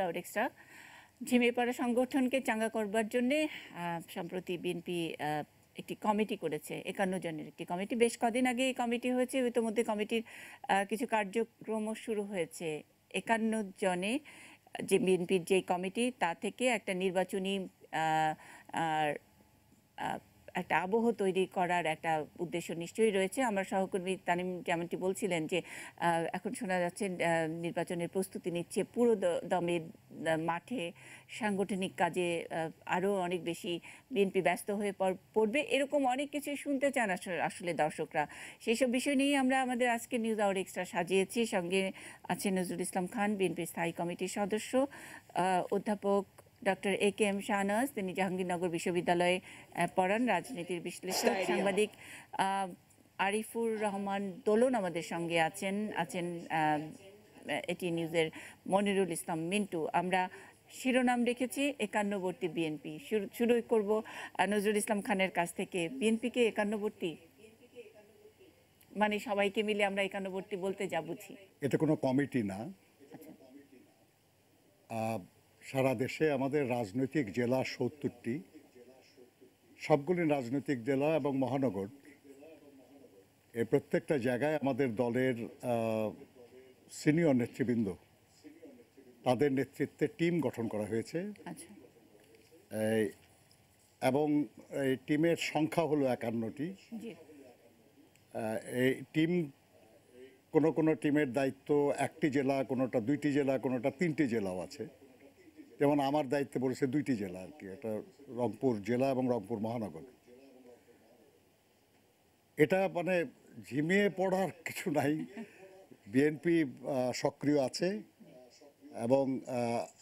Hour extra. ঝিমিয়ে পড়া সংগঠনকে চাঙ্গা করবার জন্যে সম্প্রতি বিএনপি একটি কমিটি করেছে, ৫১ জনের একটি কমিটি। বেশ কদিন আগে এই কমিটি হয়েছে, ইতিমধ্যে কমিটির কিছু কার্যক্রম শুরু হয়েছে। ৫১ জনে যে বিএনপির যে কমিটি, তা থেকে একটা নির্বাচনী একটা আবহ তৈরি করার একটা উদ্দেশ্য নিশ্চয়ই রয়েছে। আমার সহকর্মী তানিম যেমনটি বলছিলেন যে এখন শোনা যাচ্ছে নির্বাচনের প্রস্তুতি নিচ্ছে পুরো দমে, মাঠে সাংগঠনিক কাজে আরও অনেক বেশি বিএনপি ব্যস্ত হয়ে পড়বে, এরকম অনেক কিছু শুনতে চান আসলে দর্শকরা। সেই সব বিষয় নিয়েই আমরা আমাদের আজকে নিউজ আওয়ার এক্সট্রা সাজিয়েছি। সঙ্গে আছেন নজরুল ইসলাম খান, বিএনপির স্থায়ী কমিটির সদস্য, অধ্যাপক ডক্টর এ.কে.এম. শাহনাজ, তিনি জাহাঙ্গীরনগর বিশ্ববিদ্যালয়ে পড়ান, রাজনীতির বিশ্লেষক, সাংবাদিক আরিফুর রহমান দোলন আমাদের সঙ্গে আছেন এটি নিউজের মনিরুল ইসলাম মিন্টু। আমরা শিরোনাম রেখেছি ৫১বর্তী বিএনপি। শুরু করব নজরুল ইসলাম খানের কাছ থেকে। বিএনপিকে ৫১বর্তী মানে সবাইকে মিলে আমরা ৫১বর্তী বলতে যা বুঝি, এটা কোনো কমিটি না। সারা দেশে আমাদের রাজনৈতিক জেলা ৭০টি, সবগুলি রাজনৈতিক জেলা এবং মহানগর, এই প্রত্যেকটা জায়গায় আমাদের দলের সিনিয়র নেতৃবৃন্দ, তাদের নেতৃত্বে টিম গঠন করা হয়েছে। এবং এই টিমের সংখ্যা হলো ৫১টি। এই টিম কোনো টিমের দায়িত্ব একটি জেলা, কোনোটা ২টি জেলা, কোনোটা ৩টি জেলাও আছে। যেমন আমার দায়িত্বে পড়েছে ২টি জেলা আর কি, এটা রংপুর জেলা এবং রংপুর মহানগর। এটা মানে ঝিমিয়ে পড়ার কিছু নাই। বিএনপি সক্রিয় আছে এবং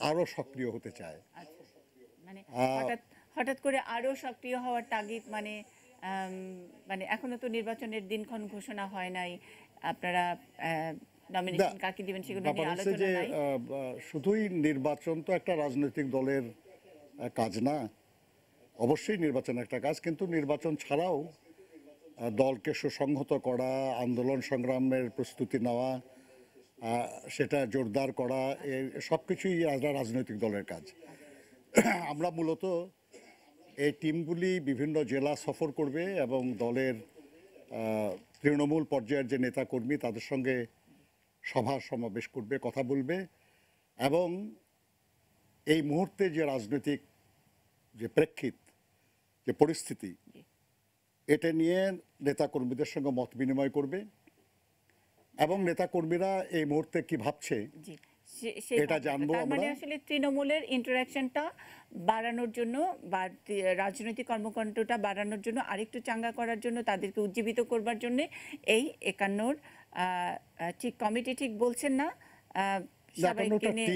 আরও সক্রিয় হতে চায়। মানে হঠাৎ করে আরও সক্রিয় হওয়ার তাগিদ, মানে এখনো তো নির্বাচনের দিনক্ষণ ঘোষণা হয় নাই, আপনারা নমিনেশন কাকে দিবেন সেগুলো নিয়ে আলোচনা নাই। শুধুই নির্বাচন তো একটা রাজনৈতিক দলের কাজ না, অবশ্যই নির্বাচন একটা কাজ, কিন্তু নির্বাচন ছাড়াও দলকে সুসংহত করা, আন্দোলন সংগ্রামের প্রস্তুতি নেওয়া, সেটা জোরদার করা, সব কিছুই রাজনৈতিক দলের কাজ। আমরা মূলত এই টিমগুলি বিভিন্ন জেলা সফর করবে এবং দলের তৃণমূল পর্যায়ের যে নেতাকর্মী তাদের সঙ্গে সভা সমাবেশ করবে, কথা বলবে এবং এই মুহূর্তে যে রাজনৈতিক যে প্রেক্ষিত, যে পরিস্থিতি, এটা নিয়ে নেতাকর্মীদের সঙ্গে মত বিনিময় করবে এবং নেতাকর্মীরা এই মুহূর্তে কি ভাবছে এটা জানবো আমরা। মানে আসলে তৃণমূলের ইন্টারাকশনটা বাড়ানোর জন্য বা রাজনৈতিক কর্মকাণ্ডটা বাড়ানোর জন্য, আরেকটু চাঙ্গা করার জন্য, তাদেরকে উজ্জীবিত করবার জন্য এই ৫১ ঠিক কমিটি ঠিক বলছেন না, সবাইকে নিয়ে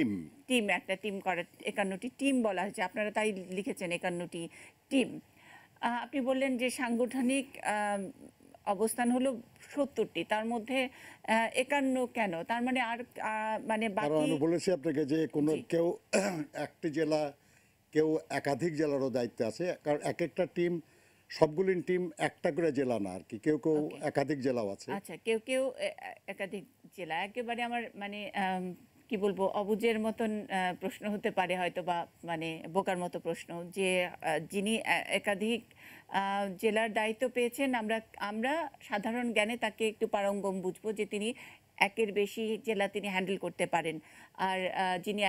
টিম, একটা টিম করার ৫১টি টিম বলা হয়েছে। আপনারা তাই লিখেছেন ৫১টি টিম। আপনি বললেন যে সাংগঠনিক অবস্থান হলো ৭০টি, তার মধ্যে ৫১ কেন? তার মানে আর মানে বাকি, আমি বলেছি আপনাকে যে কোনো কেউ একটি জেলা, কেউ একাধিক জেলারও দায়িত্বে আছে, কারণ এক একটা টিম, সবগুলি টিম একটা করে জেলা না আর কি, কেউ কেউ একাধিক জেলাও আছে। আচ্ছা, কেউ একাধিক জেলা। একেবারে আমার মানে কি বলবো, অবুঝের মতন প্রশ্ন হতে পারে হয়তো, বা মানে বোকার মতো প্রশ্ন, যে যিনি একাধিক জেলার দায়িত্ব পেয়েছেন, আমরা সাধারণ জ্ঞানে তাকে একটু পারঙ্গম বুঝবো যে তিনি একের বেশি জেলা তিনি হ্যান্ডেল করতে পারেন। আর যিনি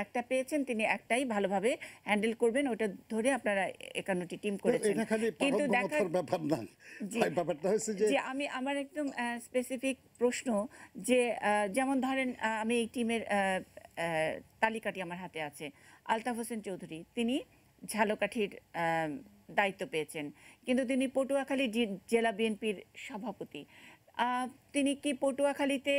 একটা পেয়েছেন তিনি একটাই ভালোভাবে হ্যান্ডেল করবেন, ওটা ধরে আপনারা ৫১টি টিম করেছেন। কিন্তু ব্যাপার না, ব্যাপারটা হচ্ছে যে আমার একদম স্পেসিফিক প্রশ্ন, যে যেমন ধরেন আমি এই টিমের তালিকাটি আমার হাতে আছে। আলতাফ হোসেন চৌধুরী, তিনি ঝালকাঠির দায়িত্ব পেয়েছেন, কিন্তু তিনি পটুয়াখালী জেলা বিএনপির সভাপতি। তিনি কি পটুয়াখালীতে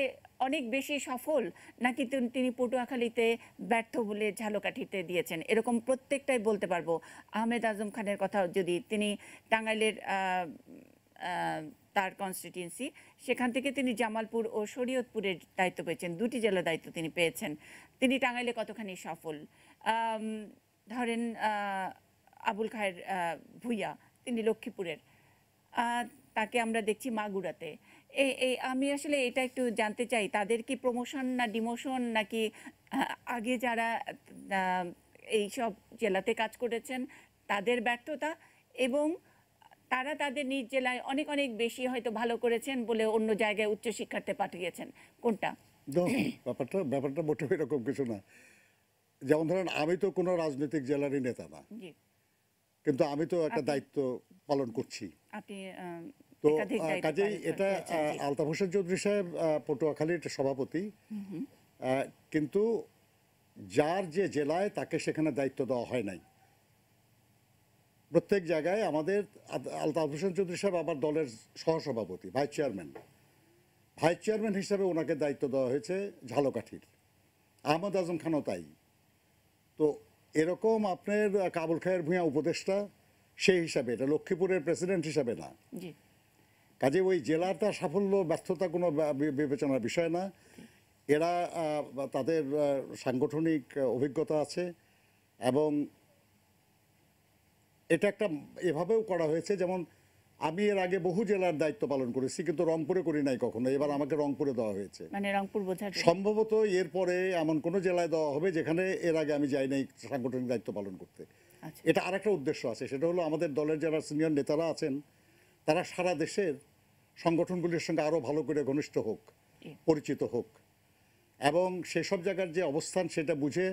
অনেক বেশি সফল, নাকি তিনি পটুয়াখালীতে ব্যর্থ বলে ঝালকাঠিতে দিয়েছেন? এরকম প্রত্যেকটাই বলতে পারবো। আহমেদ আজম খানের কথা, যদি তিনি টাঙ্গাইলের তার কনস্টিটিউয়েন্সি, সেখান থেকে তিনি জামালপুর ও শরীয়তপুরের দায়িত্ব পেয়েছেন, 2টি জেলা দায়িত্ব তিনি পেয়েছেন। তিনি টাঙ্গাইলে কতখানি সফল? ধরেন আবুল খায়ের ভুইয়া, তিনি লক্ষ্মীপুরের, তাকে আমরা দেখছি মাগুরাতে। আমি আসলে এটা একটু জানতে চাই, তাদের কি প্রমোশন না ডিমোশন, নাকি আগে যারা আহ, এই সব জেলাতে কাজ করেছেন তাদের ব্যর্থতা, এবং তারা তাদের নিজ জেলায় অনেক অনেক বেশি হয়তো ভালো করেছেন বলে অন্য জায়গায় উচ্চশিক্ষার্থে পাঠিয়েছেন, কোনটা? তো ব্যাপারটা মোটেও এরকম কিছু না। যেমন ধরেন, আমি তো কোনো রাজনৈতিক জেলারই নেতা না, জি। কিন্তু আমি তো একটা আপনি দায়িত্ব পালন করছি। আপনি তো একাধিক দায়িত্ব কাজেই পালন এটা করেছেন, জি। আলতাফ হোসেন চৌধুরী সাহেব পটুয়াখালীর সভাপতি, কিন্তু যার যে জেলায় তাকে সেখানে দায়িত্ব দেওয়া হয় নাই। প্রত্যেক জায়গায় আমাদের আলতাফ হোসেন চৌধুরী সাহেব আমার দলের সহসভাপতি, ভাইস চেয়ারম্যান হিসাবে ওনাকে দায়িত্ব দেওয়া হয়েছে ঝালকাঠির। আহমদ আজম খানও তাই। তো এরকম আপনার কাবুল খায়ের ভূঁইয়া উপদেষ্টা, সেই হিসাবে, এটা লক্ষ্মীপুরের প্রেসিডেন্ট হিসাবে না। জি। কাজে ওই জেলার তার সাফল্য ব্যর্থতা কোনো বিবেচনার বিষয় না। এরা তাদের সাংগঠনিক অভিজ্ঞতা আছে, এবং এটা একটা এভাবেও করা হয়েছে। যেমন আমি এর আগে বহু জেলার দায়িত্ব পালন করেছি, কিন্তু রংপুরে করি নাই কখনো। এবার আমাকে রংপুরে দেওয়া হয়েছে। মানে রংপুর বোঝার জন্য। সম্ভবত এরপরে এমন কোনো জেলায় দেওয়া হবে যেখানে এর আগে আমি যাই নাই সাংগঠনিক দায়িত্ব পালন করতে। আচ্ছা। এটা আরেকটা উদ্দেশ্য আছে, সেটা হলো আমাদের দলের যারা সিনিয়র নেতারা আছেন তারা সারা দেশের সংগঠনগুলির সঙ্গে আরও ভালো করে ঘনিষ্ঠ হোক, জি। পরিচিত হোক, এবং সেসব জায়গার যে অবস্থান সেটা বুঝে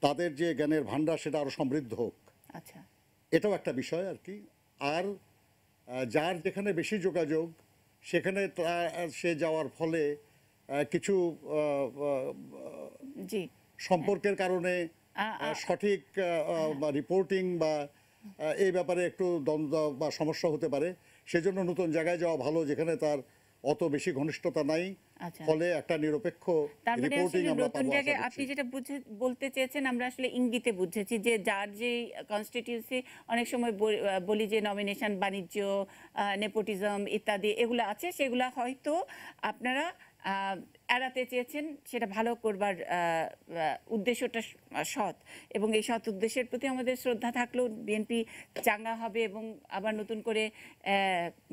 তাদের যে জ্ঞানের ভাণ্ডার সেটা আরও সমৃদ্ধ হোক। আচ্ছা। এটাও একটা বিষয় আর কি। আর যার যেখানে বেশি যোগাযোগ সেখানে সে যাওয়ার ফলে কিছু জি। সম্পর্কের কারণে সঠিক রিপোর্টিং বা এই ব্যাপারে একটু দ্বন্দ্ব বা সমস্যা হতে পারে। সেজন্য নতুন জায়গায় যাওয়া ভালো, যেখানে তার অত বেশি ঘনিষ্ঠতা নাই। আচ্ছা। ফলে একটা নিরপেক্ষ তার মানে রিপোর্টিং আসলে আমরা নতুন পাবো আশা জায়গায় করছি। আপনি যেটা বলতে চেয়েছেন, আমরা আসলে ইঙ্গিতে বুঝেছি যে যার যে কনস্টিটিউন্সি, অনেক সময় বলি যে নমিনেশন বাণিজ্য, নেপোটিজম ইত্যাদি এগুলো আছে, সেগুলো হয়তো আপনারা এড়াতে চেয়েছেন। সেটা ভালো করবার উদ্দেশ্যটা সৎ, এবং এই সৎ উদ্দেশ্যের প্রতি আমাদের শ্রদ্ধা থাকলেও বিএনপি চাঙ্গা হবে এবং আবার নতুন করে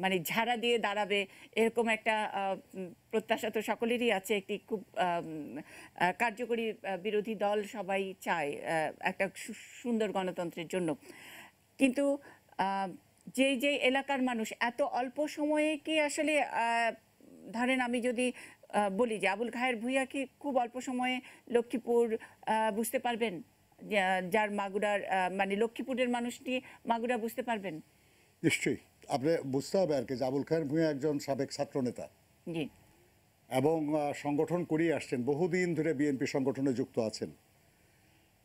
মানে ঝাড়া দিয়ে দাঁড়াবে, এরকম একটা প্রত্যাশা তো সকলেরই আছে। একটি খুব কার্যকরী বিরোধী দল সবাই চায় একটা সুন্দর গণতন্ত্রের জন্য। কিন্তু যেই যেই এলাকার মানুষ এত অল্প সময়ে কি আসলে ধরেন, আমি যদি বলি যে আবুল খায়ের ভূঁইয়া কি খুব অল্প সময়ে লক্ষ্মীপুর বুঝতে পারবেন? যার মাগুরার মানে লক্ষ্মীপুরের মানুষটি মাগুরা বুঝতে পারবেন? নিশ্চয়ই আপনি বুঝতে হবে আর কি যে আবুল খায়ের ভূঁইয়া একজন সাবেক ছাত্রনেতা, জি। এবং সংগঠন করিয়ে আসছেন, বহুদিন ধরে বিএনপি সংগঠনে যুক্ত আছেন।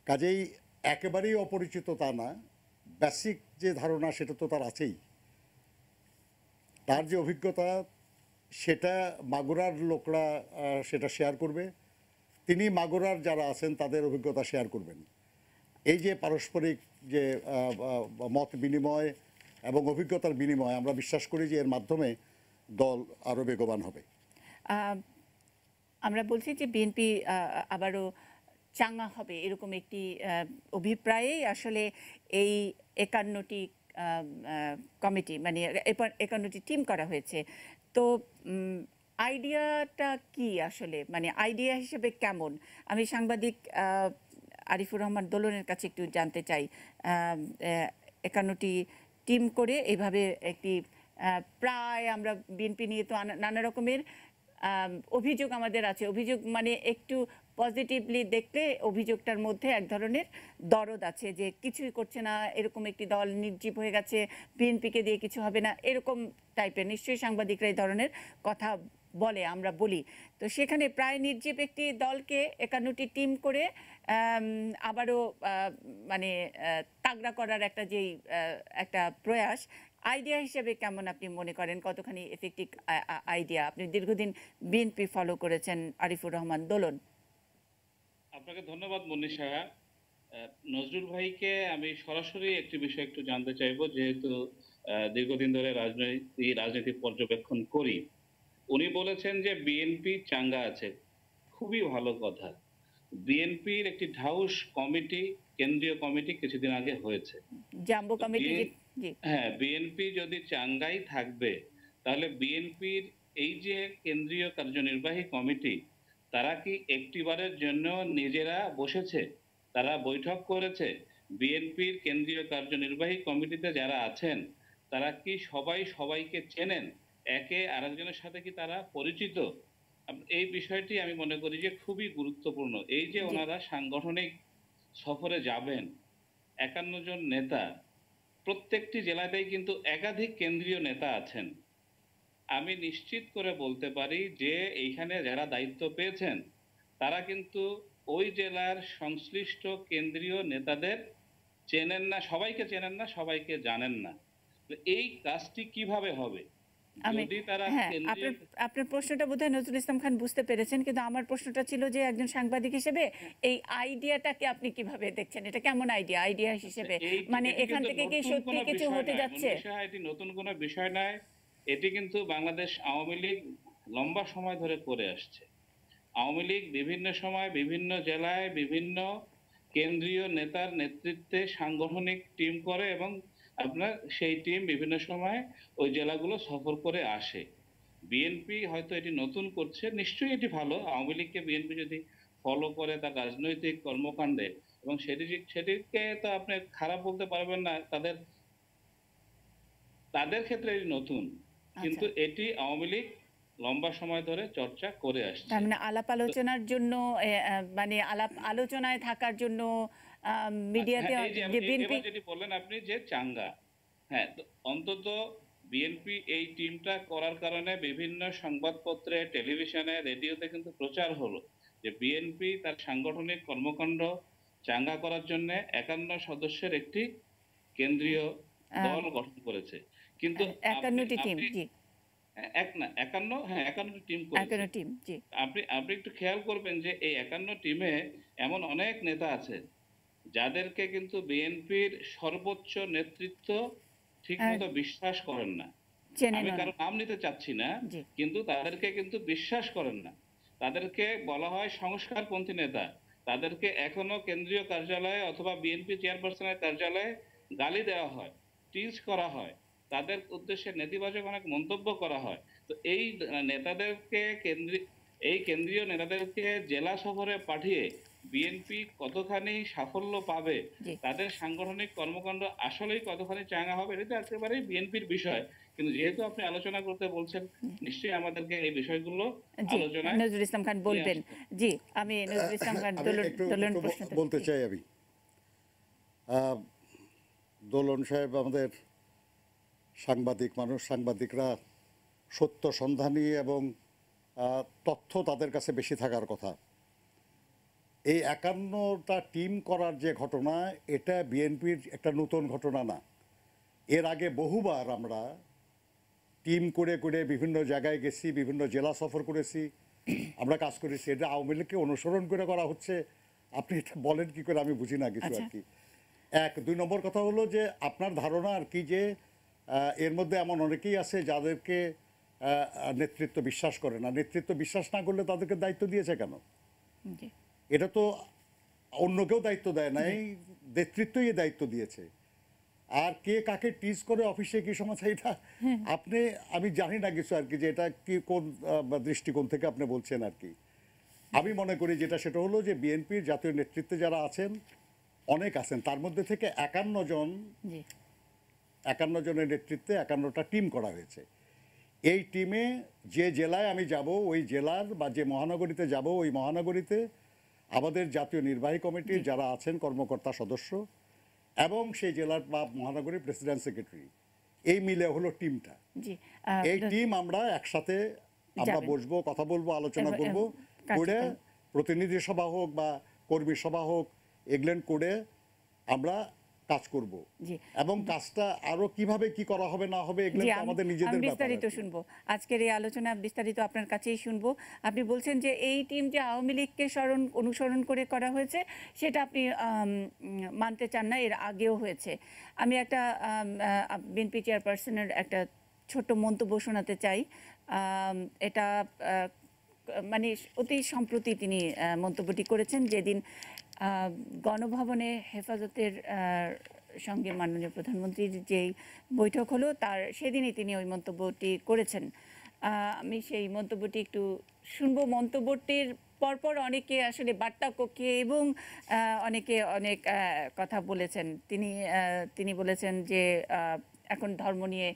কাজেই একেবারেই অপরিচিত তা না। বেসিক যে ধারণা সেটা তো তার আছেই। তার যে অভিজ্ঞতা সেটা মাগুরার লোকরা সেটা শেয়ার করবে, তিনি মাগুরার যারা আছেন তাদের অভিজ্ঞতা শেয়ার করবেন। এই যে পারস্পরিক যে মত বিনিময় এবং অভিজ্ঞতার বিনিময়, আমরা বিশ্বাস করি যে এর মাধ্যমে দল আরও বেগবান হবে। আমরা বলছি যে বিএনপি আবারও চাঙ্গা হবে, এরকম একটি অভিপ্রায়েই আসলে এই 51টি কমিটি, মানে 51টি টিম করা হয়েছে। তো আইডিয়াটা কি আসলে, মানে আইডিয়া হিসেবে কেমন? আমি সাংবাদিক আরিফুর রহমান দোলনের কাছে একটু জানতে চাই। 51টি টিম করে এইভাবে একটি প্রায়, আমরা বিএনপি নিয়ে তো নানা রকমের অভিযোগ আমাদের আছে। অভিযোগ মানে একটু পজিটিভলি দেখলে অভিযোগটার মধ্যে এক ধরনের দরদ আছে যে কিছুই করছে না, এরকম একটি দল নির্জীব হয়ে গেছে, বিএনপিকে দিয়ে কিছু হবে না, এরকম টাইপের। নিশ্চয়ই সাংবাদিকরা এই ধরনের কথা বলে, আমরা বলি। তো সেখানে প্রায় নির্জীব একটি দলকে 51টি টিম করে আবারও মানে তাগড়া করার একটা যেই একটা প্রয়াস, আইডিয়া হিসেবে কেমন আপনি মনে করেন? কতখানি এফেক্টিভ আইডিয়া? আপনি দীর্ঘদিন বিএনপি ফলো করেছেন, আরিফুর রহমান দোলন। আপনাকে ধন্যবাদ মনীষা। নজরুল ভাইকে আমি সরাসরি একটি বিষয় একটু জানতে চাইবো, যেহেতু দীর্ঘদিন ধরে রাজনীতি পর্যবেক্ষণ করি। উনি বলেছেন যে বিএনপি চাঙ্গা আছে, খুবই ভালো কথা। বিএনপির একটি ঢাউস কমিটি, কেন্দ্রীয় কমিটি কিছুদিন আগে হয়েছে। জাম্বো কমিটি, জি। হ্যাঁ, বিএনপি যদি চাঙ্গাই থাকবে, তাহলে বিএনপির এই যে কেন্দ্রীয় কার্যনির্বাহী কমিটি, তারা কি একটিবারের জন্য নিজেরা বসেছে? তারা বৈঠক করেছে? বিএনপির কেন্দ্রীয় কার্যনির্বাহী কমিটিতে যারা আছেন, তারা কি সবাই সবাইকে চেনেন? একে আরেকজনের সাথে কি তারা পরিচিত? এই বিষয়টি আমি মনে করি যে খুবই গুরুত্বপূর্ণ। এই যে জি। ওনারা সাংগঠনিক সফরে যাবেন, ৫১ জন নেতা, প্রত্যেকটি জেলাতেই কিন্তু একাধিক কেন্দ্রীয় নেতা আছেন। আমি নিশ্চিত করে বলতে পারি যে এইখানে যারা দায়িত্ব পেয়েছেন, তারা কিন্তু ওই জেলার সংশ্লিষ্ট কেন্দ্রীয় নেতাদের চেনেন না, সবাইকে চেনেন না, সবাইকে জানেন না। তো এই কাজটি কিভাবে হবে? আমি যদি তারা হ্যাঁ, কেন্দ্রীয় আপনার আপনার প্রশ্নটা বোধহয় নজরুল ইসলাম খান বুঝতে পেরেছেন, কিন্তু আমার প্রশ্নটা ছিল যে একজন সাংবাদিক হিসেবে এই আইডিয়াটাকে আপনি কিভাবে দেখছেন? এটা কেমন আইডিয়া হিসেবে? মানে এটি এখান কিন্তু থেকে কি নতুন সত্যি কোনো কিছু বিষয় হতে নয়। যাচ্ছে? মুন্নি সাহা, এটি নতুন কোনো বিষয় নয়। এটি কিন্তু বাংলাদেশ আওয়ামী লীগ লম্বা সময় ধরে করে আসছে। আওয়ামী লীগ বিভিন্ন সময় বিভিন্ন জেলায় বিভিন্ন কেন্দ্রীয় নেতার নেতৃত্বে সাংগঠনিক টিম করে এবং আপনার সেই টিম বিভিন্ন সময় ওই জেলাগুলো সফর করে আসে। বিএনপি হয়তো এটি নতুন করছে, নিশ্চয়ই এটি ভালো। আওয়ামী লীগকে বিএনপি যদি ফলো করে তার রাজনৈতিক কর্মকাণ্ডে, এবং সেটিকে তো আপনি খারাপ বলতে পারবেন না, তাদের তাদের ক্ষেত্রে এটি নতুন। আচ্ছা। কিন্তু এটি আওয়ামী লীগ লম্বা সময় ধরে চর্চা করে আসছে। তার মানে আলাপ তো আলোচনার জন্য মানে আলাপ আলোচনায় থাকার জন্য মিডিয়াতে হ্যাঁ, এই যে যে বিএনপি। এবার যেটি বললেন আপনি যে চাঙ্গা, হ্যাঁ, তো অন্তত বিএনপি এই টিমটা করার কারণে বিভিন্ন সংবাদপত্রে, টেলিভিশনে, রেডিওতে কিন্তু প্রচার হলো যে বিএনপি তার সাংগঠনিক কর্মকাণ্ড চাঙ্গা করার জন্য ৫১ সদস্যের একটি কেন্দ্রীয় দল গঠন করেছে। কিন্তু আপনি ৫১টি টিম, আপনি জি। এক না ৫১, হ্যাঁ ৫১টি টিম করেছে। ৫১ টিম, জি। আপনি একটু খেয়াল করবেন যে এই ৫১ টিমে এমন অনেক নেতা আছে যাদেরকে কিন্তু বিএনপির সর্বোচ্চ নেতৃত্ব আর ঠিকমতো বিশ্বাস করেন না। আমি চেনেনও না। কারো নাম নিতে চাচ্ছি না, জি, কিন্তু তাদেরকে কিন্তু বিশ্বাস করেন না। তাদেরকে বলা হয় সংস্কারপন্থী নেতা। তাদেরকে এখনো কেন্দ্রীয় কার্যালয়ে অথবা বিএনপি চেয়ারপারসনের কার্যালয়ে গালি দেওয়া হয়, টিজ করা হয়। তাদের উদ্দেশ্যে নেতিবাচক অনেক মন্তব্য করা হয়। তো এই নেতাদেরকে এই কেন্দ্রীয় নেতাদেরকে জেলা সফরে পাঠিয়ে বিএনপি কতখানি সাফল্য পাবে, জি, তাদের সাংগঠনিক কর্মকাণ্ড আসলেই কতখানি চাঙ্গা হবে, এটা তো একেবারেই বিএনপির বিষয়। কিন্তু যেহেতু আপনি আলোচনা করতে বলছেন, নিশ্চয়ই আমাদেরকে এই বিষয়গুলো জি। আলোচনায় নজরুল ইসলাম খান নিয়ে বলবেন। আসতে হবে। জি, আমি নজরুল ইসলাম খান আমি একটু দোলন একটু প্রশ্ন বলতে চাই আমি। আহ, দোলন সাহেব আমাদের সাংবাদিক মানুষ, সাংবাদিকরা সত্য সন্ধানী এবং তথ্য তাদের কাছে বেশি থাকার কথা। এই ৫১টা টিম করার যে ঘটনা, এটা বিএনপির একটা নতুন ঘটনা না। এর আগে বহুবার আমরা টিম করে করে বিভিন্ন জায়গায় গেছি, বিভিন্ন জেলা সফর করেছি, আমরা কাজ করেছি। এটা আওয়ামী লীগকে অনুসরণ করে করা হচ্ছে। আপনি এটা বলেন কি করে, আমি বুঝি না কিছু আচ্ছা। আর কি। এক, দুই নম্বর কথা হলো যে আপনার ধারণা আর কি যে এর মধ্যে এমন অনেকেই আছে যাদেরকে নেতৃত্ব বিশ্বাস করে না। নেতৃত্ব বিশ্বাস না করলে তাদেরকে দায়িত্ব দিয়েছে কেন? জি, এটা তো অন্য কেউ দায়িত্ব দেয় নাই, নেতৃত্বই এই দায়িত্ব দিয়েছে। আর কে কাকে টিজ করে অফিসে কি সমস্যা, এটা আপনি, আমি জানি না কিছু আর কি, যে এটা কি কোন দৃষ্টিকোণ থেকে আপনি বলছেন আর কি। আমি মনে করি যেটা, সেটা হলো যে বিএনপির জাতীয় নেতৃত্বে যারা আছেন অনেক আছেন, তার মধ্যে থেকে ৫১ জি, জনের নেতৃত্বে ৫১টা টিম করা হয়েছে। এই টিমে যে জেলায় আমি যাব, ওই জেলার বা যে মহানগরীতে যাব, ওই মহানগরীতে আমাদের জাতীয় নির্বাহী কমিটির যারা আছেন কর্মকর্তা সদস্য এবং সেই জেলার বা মহানগরীর প্রেসিডেন্ট সেক্রেটারি, এই মিলে হলো টিমটা। জি। এই টিম আমরা একসাথে আমরা যাবেন। বসবো, কথা বলবো, আলোচনা এবং- করব, কাজ করে করবেন। প্রতিনিধি সভা হোক বা কর্মী সভা হোক, এগুলো করে আমরা কাজ করব। জি। এবং কাজটা আরো কিভাবে কি করা হবে না হবে, এগুলো জি, তো আমাদের আমি নিজেদের ব্যাপার বিস্তারিত আর কি। শুনবো। আজকের এই আলোচনা বিস্তারিত আপনার কাছেই শুনবো। আপনি বলছেন যে এই টিম যে আওয়ামী লীগকে অনুসরণ করে করা হয়েছে, সেটা আপনি মানতে চান না, এর আগেও হয়েছে। আমি একটা বিএনপি চেয়ারপারসনের একটা ছোট্ট মন্তব্য শোনাতে চাই। এটা মানে অতি সম্প্রতি তিনি মন্তব্যটি করেছেন, যেদিন গণভবনে হেফাজতের সঙ্গে মাননীয় প্রধানমন্ত্রীর যেই বৈঠক হলো, তার সেদিনই তিনি ওই মন্তব্যটি করেছেন। আমি সেই মন্তব্যটি একটু শুনবো। মন্তব্যটির পরপর অনেকে আসলে বার্তা কক্ষে এবং অনেকে অনেক কথা বলেছেন। তিনি বলেছেন যে এখন ধর্ম নিয়ে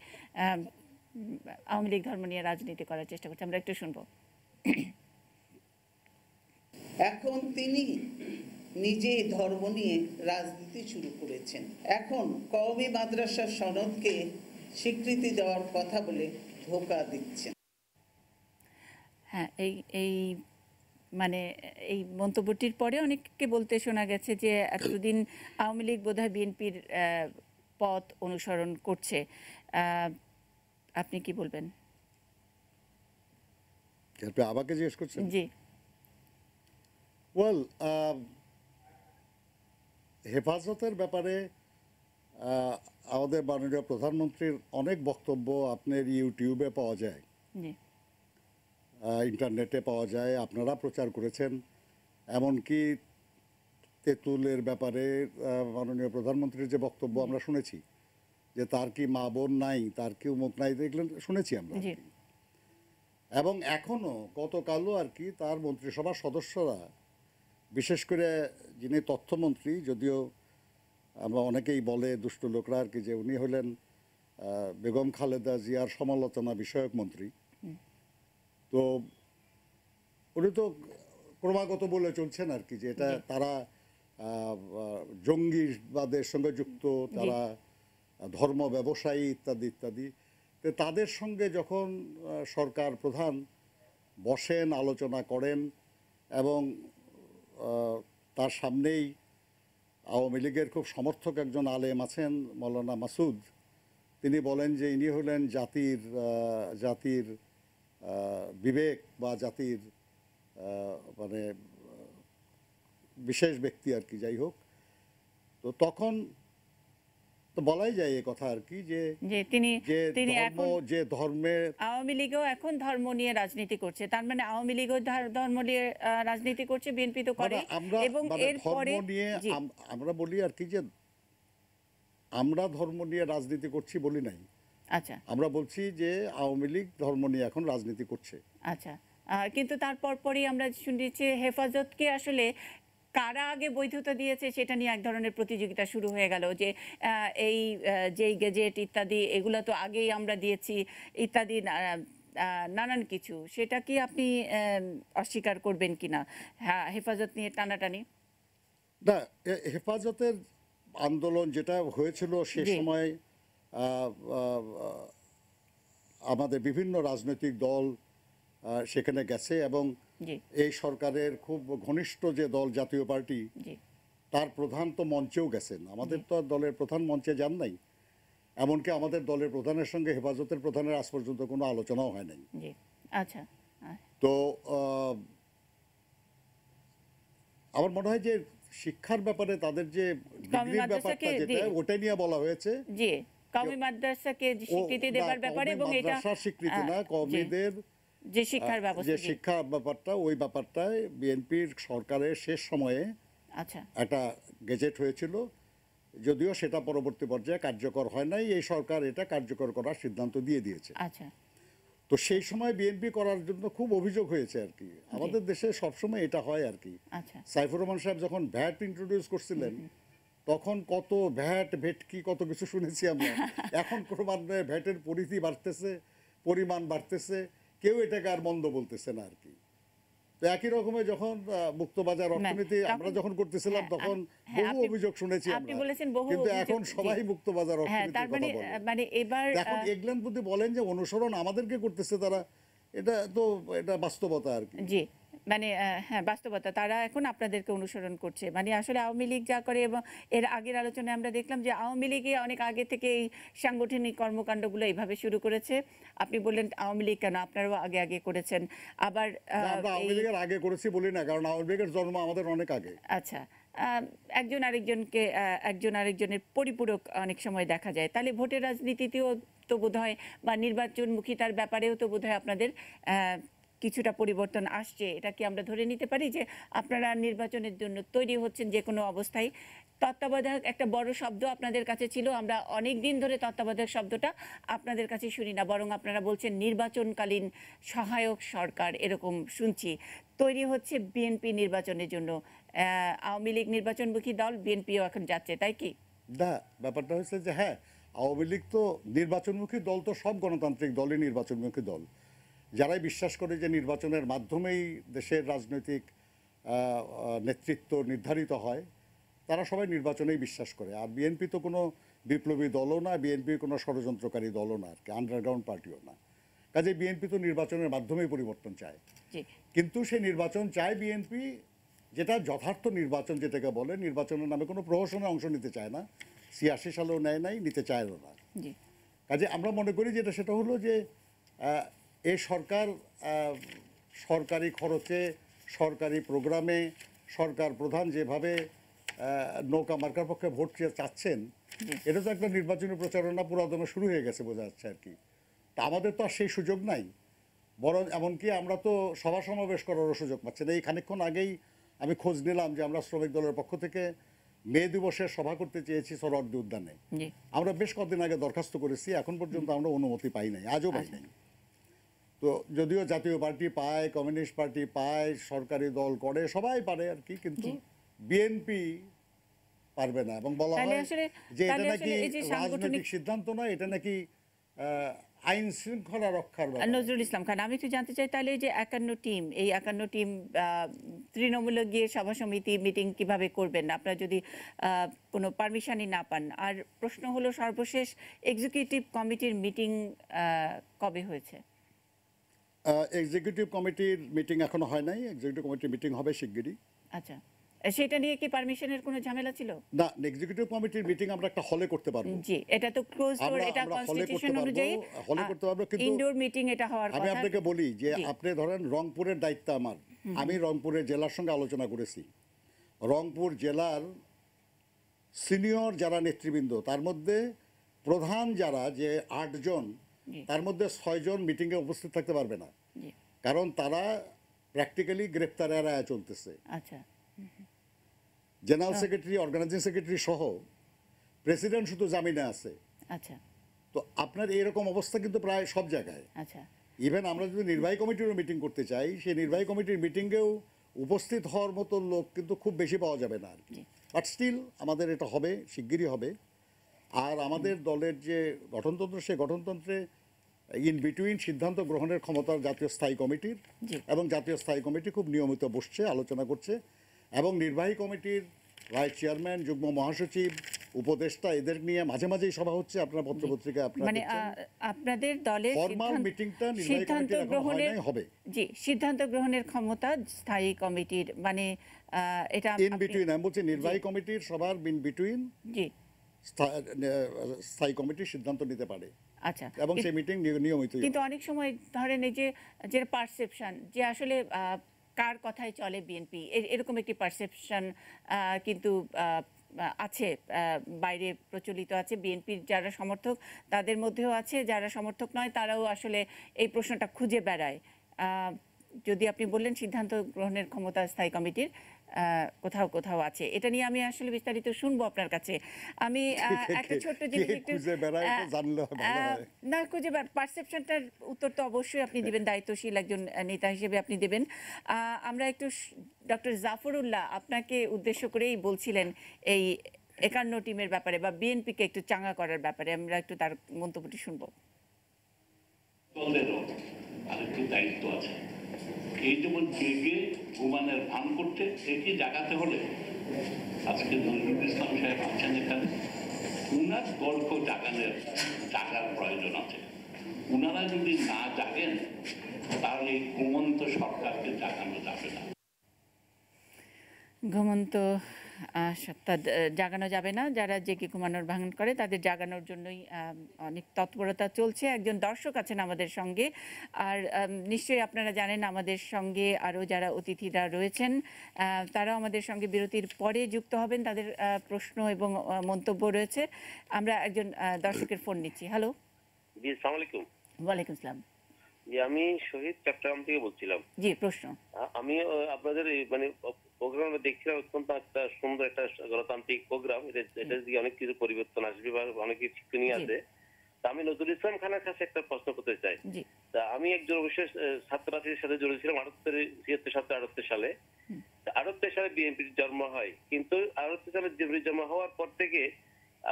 আওয়ামী লীগ ধর্ম নিয়ে রাজনীতি করার চেষ্টা করছে। আমরা একটু শুনবো। এখন তিনি নিজেই ধর্ম নিয়ে রাজনীতি শুরু করেছেন। এখন কওমি মাদ্রাসা সনদকে স্বীকৃতি দেওয়ার কথা বলে ধোঁকা দিচ্ছেন। হ্যাঁ, এই এই মানে এই মন্তব্যটির পরে অনেককে বলতে শোনা গেছে যে এতদিন আওয়ামী লীগ বোধহয় বিএনপির পথ অনুসরণ করছে। আপনি কি বলবেন? আপনি আমাকে জিজ্ঞেস করছেন? জি ওয়েল, হেফাজতের ব্যাপারে আমাদের মাননীয় প্রধানমন্ত্রীর অনেক বক্তব্য আপনার ইউটিউবে পাওয়া যায়, জি ইন্টারনেটে পাওয়া যায়, আপনারা প্রচার করেছেন। এমনকি তেঁতুলের ব্যাপারে মাননীয় প্রধানমন্ত্রীর যে বক্তব্য আমরা শুনেছি, যে তার কি মা বোন নাই, তার কি উমুক নাই, দেখলেন শুনেছি আমরা। জি এবং এখনও গতকালও আর কি তার মন্ত্রিসভার সদস্যরা, বিশেষ করে যিনি তথ্যমন্ত্রী, যদিও আমরা অনেকেই বলে দুষ্ট লোকরা আর কি যে উনি হলেন বেগম খালেদা জিয়ার সমালোচনা বিষয়ক মন্ত্রী, তো উনি তো ক্রমাগত বলে চলছেন আর কি যে এটা তারা জঙ্গিবাদের সঙ্গে যুক্ত, তারা ধর্ম ব্যবসায়ী ইত্যাদি ইত্যাদি। তো তাদের সঙ্গে যখন সরকার প্রধান বসেন, আলোচনা করেন এবং তার সামনেই আওয়ামী লীগের খুব সমর্থক একজন আলেম আছেন মৌলানা মাসুদ, তিনি বলেন যে ইনি হলেন জাতির বিবেক বা জাতির মানে বিশেষ ব্যক্তি আর কি, যাই হোক। তো তখন তো বলাই যায় এ কথা আর কি যে তিনি যে ধর্মের আওয়ামী লীগও এখন ধর্ম নিয়ে রাজনীতি করছে। তার মানে আওয়ামী লীগও ধর্ম নিয়ে রাজনীতি করছে, বিএনপি তো করে। এবং এরপরে আমরা বলি আর কি যে আমরা ধর্ম নিয়ে রাজনীতি করছি বলি নাই। আচ্ছা, আমরা বলছি যে আওয়ামী লীগ ধর্ম নিয়ে এখন রাজনীতি করছে। আচ্ছা, কিন্তু তারপর পরই আমরা শুনেছি হেফাজতকে আসলে কারা আগে বৈধতা দিয়েছে সেটা নিয়ে এক ধরনের প্রতিযোগিতা শুরু হয়ে গেল যে এই যেই গেজেট ইত্যাদি এগুলো তো আগেই আমরা দিয়েছি ইত্যাদি নানান কিছু। সেটা কি আপনি অস্বীকার করবেন কিনা, হ্যাঁ, হেফাজত নিয়ে টানাটানি? না, হেফাজতের আন্দোলন যেটা হয়েছিল সে সময় আমাদের বিভিন্ন রাজনৈতিক দল সেখানে গেছে এবং এই সরকারের খুব ঘনিষ্ঠ যে দল জাতীয় পার্টি, তার প্রধান তো মঞ্চেও গেছেন। আমাদের তো দলের প্রধান মঞ্চে যান নাই, এমনকি আমাদের দলের প্রধানের সঙ্গে হেফাজতের প্রধানের আজ পর্যন্ত কোনো আলোচনাও হয় নাই। আচ্ছা, তো আমার মনে হয় যে শিক্ষার ব্যাপারে তাদের যে ডিগ্রির ব্যাপারটা যেটা ওটাই নিয়ে বলা হয়েছে, জি কওমি মাদ্রাসাকে স্বীকৃতি দেওয়ার ব্যাপারে, এবং এটা স্বীকৃতি না, কওমিদের যে শিক্ষার ব্যবস্থা, যে শিক্ষা ব্যাপারটা, ওই ব্যাপারটায় বিএনপির সরকারের শেষ সময়ে আচ্ছা একটা গেজেট হয়েছিল, যদিও সেটা পরবর্তী পর্যায়ে কার্যকর হয় নাই। এই সরকার এটা কার্যকর করার সিদ্ধান্ত দিয়ে দিয়েছে। আচ্ছা, তো সেই সময় বিএনপি করার জন্য খুব অভিযোগ হয়েছে আর কি। আমাদের দেশে সবসময় এটা হয় আর কি। সাইফুর রহমান সাহেব যখন ভ্যাট ইন্ট্রোডিউস করছিলেন তখন কত ভেটকি কত কিছু শুনেছি আমরা। এখন ক্রমান্বয়ে ভ্যাটের পরিধি বাড়তেছে, পরিমাণ বাড়তেছে, কেউ এটাকে আর মন্দ বলতেছে না আর কি। তো একই রকমের যখন মুক্তবাজার অর্থনীতি আমরা যখন করতেছিলাম তখন বহু অভিযোগ শুনেছি আমরা, কিন্তু এখন সবাই মুক্তবাজার অর্থনীতির কথা বলে। মানে এবার এখন এগল্যান্ড যদি বলেন যে অনুসরণ আমাদেরকে করতেছে তারা, এটা বাস্তবতা আর কি। জি, মানে হ্যাঁ, বাস্তবতা, তারা এখন আপনাদেরকে অনুসরণ করছে। মানে আসলে আওয়ামী লীগ যা করে, এবং এর আগের আলোচনায় আমরা দেখলাম যে আওয়ামী লীগে অনেক আগে থেকে এই সাংগঠনিক কর্মকাণ্ডগুলো এইভাবে শুরু করেছে। আপনি বললেন আওয়ামী লীগ কেন, আপনারাও আগে আগে করেছেন। আবার আমরা আওয়ামী লীগের আগে করেছি বলি না, কারণ আওয়ামী লীগের জন্ম আমাদের অনেক আগে। আচ্ছা, একজন আরেকজনের পরিপূরক অনেক সময় দেখা যায়। তাহলে ভোটের রাজনীতিতেও তো বোধহয় বা নির্বাচনমুখিতার ব্যাপারেও তো বোধহয় আপনাদের কিছুটা পরিবর্তন আসছে। এটা কি আমরা ধরে নিতে পারি যে আপনারা নির্বাচনের জন্য তৈরি হচ্ছেন যে কোনো অবস্থায়? তত্ত্বাবধায়ক একটা বড় শব্দ আপনাদের কাছে ছিল, আমরা অনেক দিন ধরে তত্ত্বাবধায়ক শব্দটা আপনাদের কাছে শুনি না, বরং আপনারা বলছেন নির্বাচনকালীন সহায়ক সরকার, এরকম শুনছি। তৈরি হচ্ছে বিএনপি নির্বাচনের জন্য। আওয়ামী লীগ নির্বাচনমুখী দল, বিএনপিও এখন যাচ্ছে, তাই কি? না, ব্যাপারটা হচ্ছে যে হ্যাঁ, আওয়ামী লীগ তো নির্বাচনমুখী দল, তো সব গণতান্ত্রিক দলই নির্বাচনমুখী দল। যারাই বিশ্বাস করে যে নির্বাচনের মাধ্যমেই দেশের রাজনৈতিক নেতৃত্ব নির্ধারিত হয়, তারা সবাই নির্বাচনেই বিশ্বাস করে। আর বিএনপি তো কোনো বিপ্লবী দলও না, বিএনপি কোনো ষড়যন্ত্রকারী দলও না, আর কি আন্ডারগ্রাউন্ড পার্টিও না। কাজে বিএনপি তো নির্বাচনের মাধ্যমেই পরিবর্তন চায়। জি কিন্তু সেই নির্বাচন চায় বিএনপি, যেটা যথার্থ নির্বাচন যেটাকে বলে, নির্বাচনের নামে কোনো প্রহসনে অংশ নিতে চায় না। ৮৬ সালেও নেয় নাই, নিতে চায়ও না। জি কাজে আমরা মনে করি যেটা সেটা হলো যে এই সরকার সরকারি খরচে, সরকারি প্রোগ্রামে, সরকার প্রধান যেভাবে নৌকা মার্কার পক্ষে ভোট চাচ্ছেন, এটা তো একটা নির্বাচনী প্রচারণা পুরাদমে শুরু হয়ে গেছে বোঝা যাচ্ছে আর কি। তা আমাদের তো আর সেই সুযোগ নাই, বরং এমনকি আমরা তো সভা সমাবেশ করারও সুযোগ পাচ্ছি না। এই খানিকক্ষণ আগেই আমি খোঁজ নিলাম যে আমরা শ্রমিক দলের পক্ষ থেকে মে দিবসের সভা করতে চেয়েছি সরোয়ার্দী উদ্যানে। জি আমরা বেশ কদিন আগে দরখাস্ত করেছি, এখন পর্যন্ত আমরা অনুমতি পাই নাই, আজও পাই নাই। তো যদিও জাতীয় পার্টি পায়, কমিউনিস্ট পার্টি পায়, সরকারি দল করে, সবাই পারে আর কি, কিন্তু বিএনপি পারবে না। এবং বলা তাহলে হয় আসলে যে এটা তাহলে নাকি আসলে এই যে সাংগঠনিক রাজনৈতিক সিদ্ধান্ত নয়, এটা নাকি আইন শৃঙ্খলা রক্ষার ব্যাপার। নজরুল ইসলাম খান, আমি একটু জানতে চাই তাহলে এই যে ৫১ টিম, এই ৫১ টিম তৃণমূলে গিয়ে সভা সমিতি মিটিং কিভাবে করবেন আপনারা যদি কোনো পারমিশনই না পান? আর প্রশ্ন হলো সর্বশেষ এক্সিকিউটিভ কমিটির মিটিং কবে হয়েছে? এক্সিকিউটিভ কমিটির মিটিং এখনো হয় নাই, এক্সিকিউটিভ কমিটির মিটিং হবে শিগগিরই। আচ্ছা, সেটা নিয়ে কি পারমিশনের কোনো ঝামেলা ছিল? না, এক্সিকিউটিভ কমিটির মিটিং আমরা একটা হলে করতে পারবো। জি, এটা তো ক্লোজ ডোর, এটা আমরা হলে করতে কনস্টিটিউশন পারবো, অনুযায়ী হলে করতে পারবো, কিন্তু ইনডোর মিটিং এটা হওয়ার আমি কথা। আপনাকে বলি যে জি। আপনি ধরেন রংপুরের দায়িত্ব আমার, আমি রংপুরের জেলার সঙ্গে আলোচনা করেছি। রংপুর জেলার সিনিয়র যারা নেতৃবৃন্দ, তার মধ্যে প্রধান যারা যে ৮ জন, জি। তার মধ্যে ৬ জন মিটিংয়ে উপস্থিত থাকতে পারবে না, জি, কারণ তারা প্র্যাকটিক্যালি গ্রেপ্তার এড়ায় চলতেছে। আচ্ছা জেনারেল সেক্রেটারি, অর্গানাইজিং সেক্রেটারি সহ প্রেসিডেন্ট শুধু জামিনে আছে। আচ্ছা তো আপনার এরকম অবস্থা কিন্তু প্রায় সব জায়গায়। আচ্ছা ইভেন আমরা যদি নির্বাহী কমিটিরও মিটিং করতে চাই, সেই নির্বাহী কমিটির মিটিংয়েও উপস্থিত হওয়ার মতো লোক কিন্তু খুব বেশি পাওয়া যাবে না আর কি। বাট স্টিল আমাদের এটা হবে, শিগগিরই হবে। আর আমাদের দলের যে গঠনতন্ত্র, সেই গঠনতন্ত্রে ইন বিটুইন সিদ্ধান্ত গ্রহণের ক্ষমতা জাতীয় স্থায়ী কমিটির, জি। এবং জাতীয় স্থায়ী কমিটি খুব নিয়মিত বসছে, আলোচনা করছে, এবং নির্বাহী কমিটির ভাইস চেয়ারম্যান, যুগ্ম মহাসচিব, উপদেষ্টা, এদের নিয়ে মাঝে মাঝেই সভা হচ্ছে। আপনার পত্রপত্রিকায় আপনারা মানে দেখছেন। আপনাদের দলের ফরমাল মিটিংটা নির্বাহী সিদ্ধান্ত কমিটির এখনো হয় গ্রহণের নাই, হবে। জি, সিদ্ধান্ত গ্রহণের ক্ষমতা স্থায়ী কমিটির, মানে এটা ইন বিটুইন, আমি বলছি নির্বাহী কমিটির সবার ইন বিটুইন জি স্থায়ী কমিটির সিদ্ধান্ত নিতে পারে, আচ্ছা। এবং সেই মিটিং নিয়মিত। কিন্তু অনেক সময় ধরেন এই যে পারসেপশন যে আসলে কার কথায় চলে বিএনপি, এরকম একটি পারসেপশন কিন্তু আছে, বাইরে প্রচলিত আছে। বিএনপির যারা সমর্থক তাদের মধ্যেও আছে, যারা সমর্থক নয় তারাও আসলে এই প্রশ্নটা খুঁজে বেড়ায়। যদি আপনি বললেন সিদ্ধান্ত গ্রহণের ক্ষমতা স্থায়ী কমিটির কোথাও কোথাও আছে, এটা নিয়ে আমি আসলে বিস্তারিত শুনবো আপনার কাছে। আমি একটা ছোট্ট জিনিস একটু না খুঁজে পারসেপশনটার উত্তর তো অবশ্যই আপনি দিবেন, দায়িত্বশীল একজন নেতা হিসেবে আপনি দেবেন। আমরা একটু ডক্টর জাফরুল্লাহ আপনাকে উদ্দেশ্য করেই বলছিলেন এই ৫১ টিমের ব্যাপারে বা বিএনপিকে একটু চাঙ্গা করার ব্যাপারে, আমরা একটু তার মন্তব্যটি শুনবো। দলেরও আরেকটি দায়িত্ব আছে। এই যেমন জেগে ঘুমানের ভান করতে, একে জাগাতে হলে আজকে নজরুল ইসলাম সাহেব আছেন এখানে, উনার দলকেও জাগার প্রয়োজন আছে। উনারা যদি না জাগেন তাহলে এই ঘুমন্ত সরকারকে জাগানো যাবে না। ঘুমন্ত সত্তা জাগানো যাবে না, যারা জেগে ঘুমানোর ভান করে তাদের জাগানোর জন্যই অনেক তৎপরতা চলছে। একজন দর্শক আছেন আমাদের সঙ্গে, আর নিশ্চয়ই আপনারা জানেন আমাদের সঙ্গে আরও যারা অতিথিরা রয়েছেন তারাও আমাদের সঙ্গে বিরতির পরে যুক্ত হবেন, তাদের প্রশ্ন এবং মন্তব্য রয়েছে। আমরা একজন দর্শকের ফোন নিচ্ছি। হ্যালো। জি, আসসালামু আলাইকুম। ওয়ালাইকুম আসসালাম। জি, আমি শহীদ চট্টগ্রাম থেকে বলছিলাম। জি, প্রশ্ন। আমি আপনাদের মানে প্রোগ্রামে দেখছিলাম, অত্যন্ত একটা সুন্দর একটা গণতান্ত্রিক প্রোগ্রাম। এটা দিকে অনেক কিছু পরিবর্তন আসবে বা অনেক কিছু শিক্ষণীয় আছে। তা আমি নজরুল ইসলাম খানের কাছে একটা প্রশ্ন করতে চাই। জি তা আমি একজন অবশ্যই ছাত্র রাজনীতির সাথে জড়িত ছিলাম 78 সালে। 78 সালে বিএনপির জন্ম হয়, কিন্তু 78 সালে বিএনপির জন্ম হওয়ার পর থেকে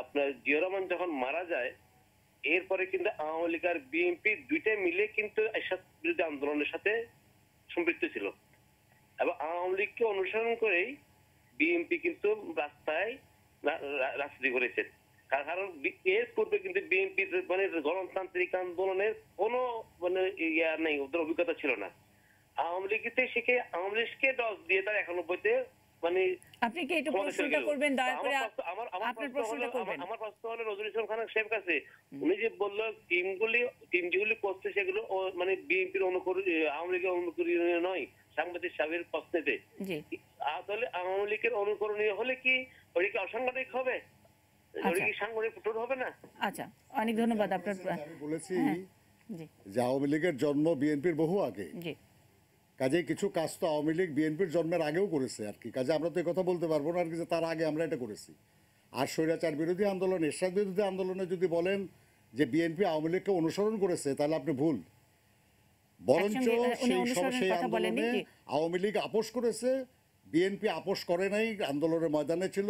আপনার জিয়া রহমান যখন মারা যায়, এরপরে কিন্তু আওয়ামী লীগ আর বিএনপি দুইটাই মিলে কিন্তু এরশাদ বিরোধী আন্দোলনের সাথে সম্পৃক্ত ছিল, এবং আওয়ামী লীগকে অনুসরণ করেই বিএনপি কিন্তু রাস্তায় রাজনীতি করেছে। কারণ এর পূর্বে কিন্তু বিএনপি মানে গণতান্ত্রিক আন্দোলনের কোনো মানে ইয়া নেই, ওদের অভিজ্ঞতা ছিল না। আওয়ামী লীগতে শিখে আওয়ামী লীগকে দশ দিয়ে তার 91-তে মানে আপনি কি একটু প্রশ্নটা করবেন দয়া করে? আপনার প্রশ্নটা করবেন। আমার প্রশ্ন হলো নজরুল ইসলাম খানের সাহেব কাছে, উনি যে বললো টিম যেগুলি করছে সেগুলো মানে বিএনপির আওয়ামী লীগের অনুকরণীয় নয়, সাংবাদিক সাহেবের প্রশ্নেতে জি তাহলে আওয়ামী লীগের অনুকরণীয় হলে কি ওটা কি অসাংগঠনিক হবে, ওটা কি সাংগঠনিক ফুটবল হবে না? আচ্ছা, অনেক ধন্যবাদ আপনার। আমি বলেছি জি যে আওয়ামী লীগের জন্ম বিএনপির বহু আগে, জি কাজেই কিছু কাজ তো আওয়ামী লীগ বিএনপির জন্মের আগেও করেছে আর কি। কাজে আমরা তো এই কথা বলতে পারবো না আর কি যে তার আগে আমরা এটা করেছি। আর স্বৈরাচার বিরোধী আন্দোলন, এরশাদ বিরোধী আন্দোলনে যদি বলেন যে বিএনপি আওয়ামী লীগকে অনুসরণ করেছে, তাহলে আপনি ভুল। বরঞ্চ সেই আন্দোলনে আওয়ামী লীগ আপোষ করেছে, বিএনপি আপোষ করে নাই, আন্দোলনের ময়দানে ছিল,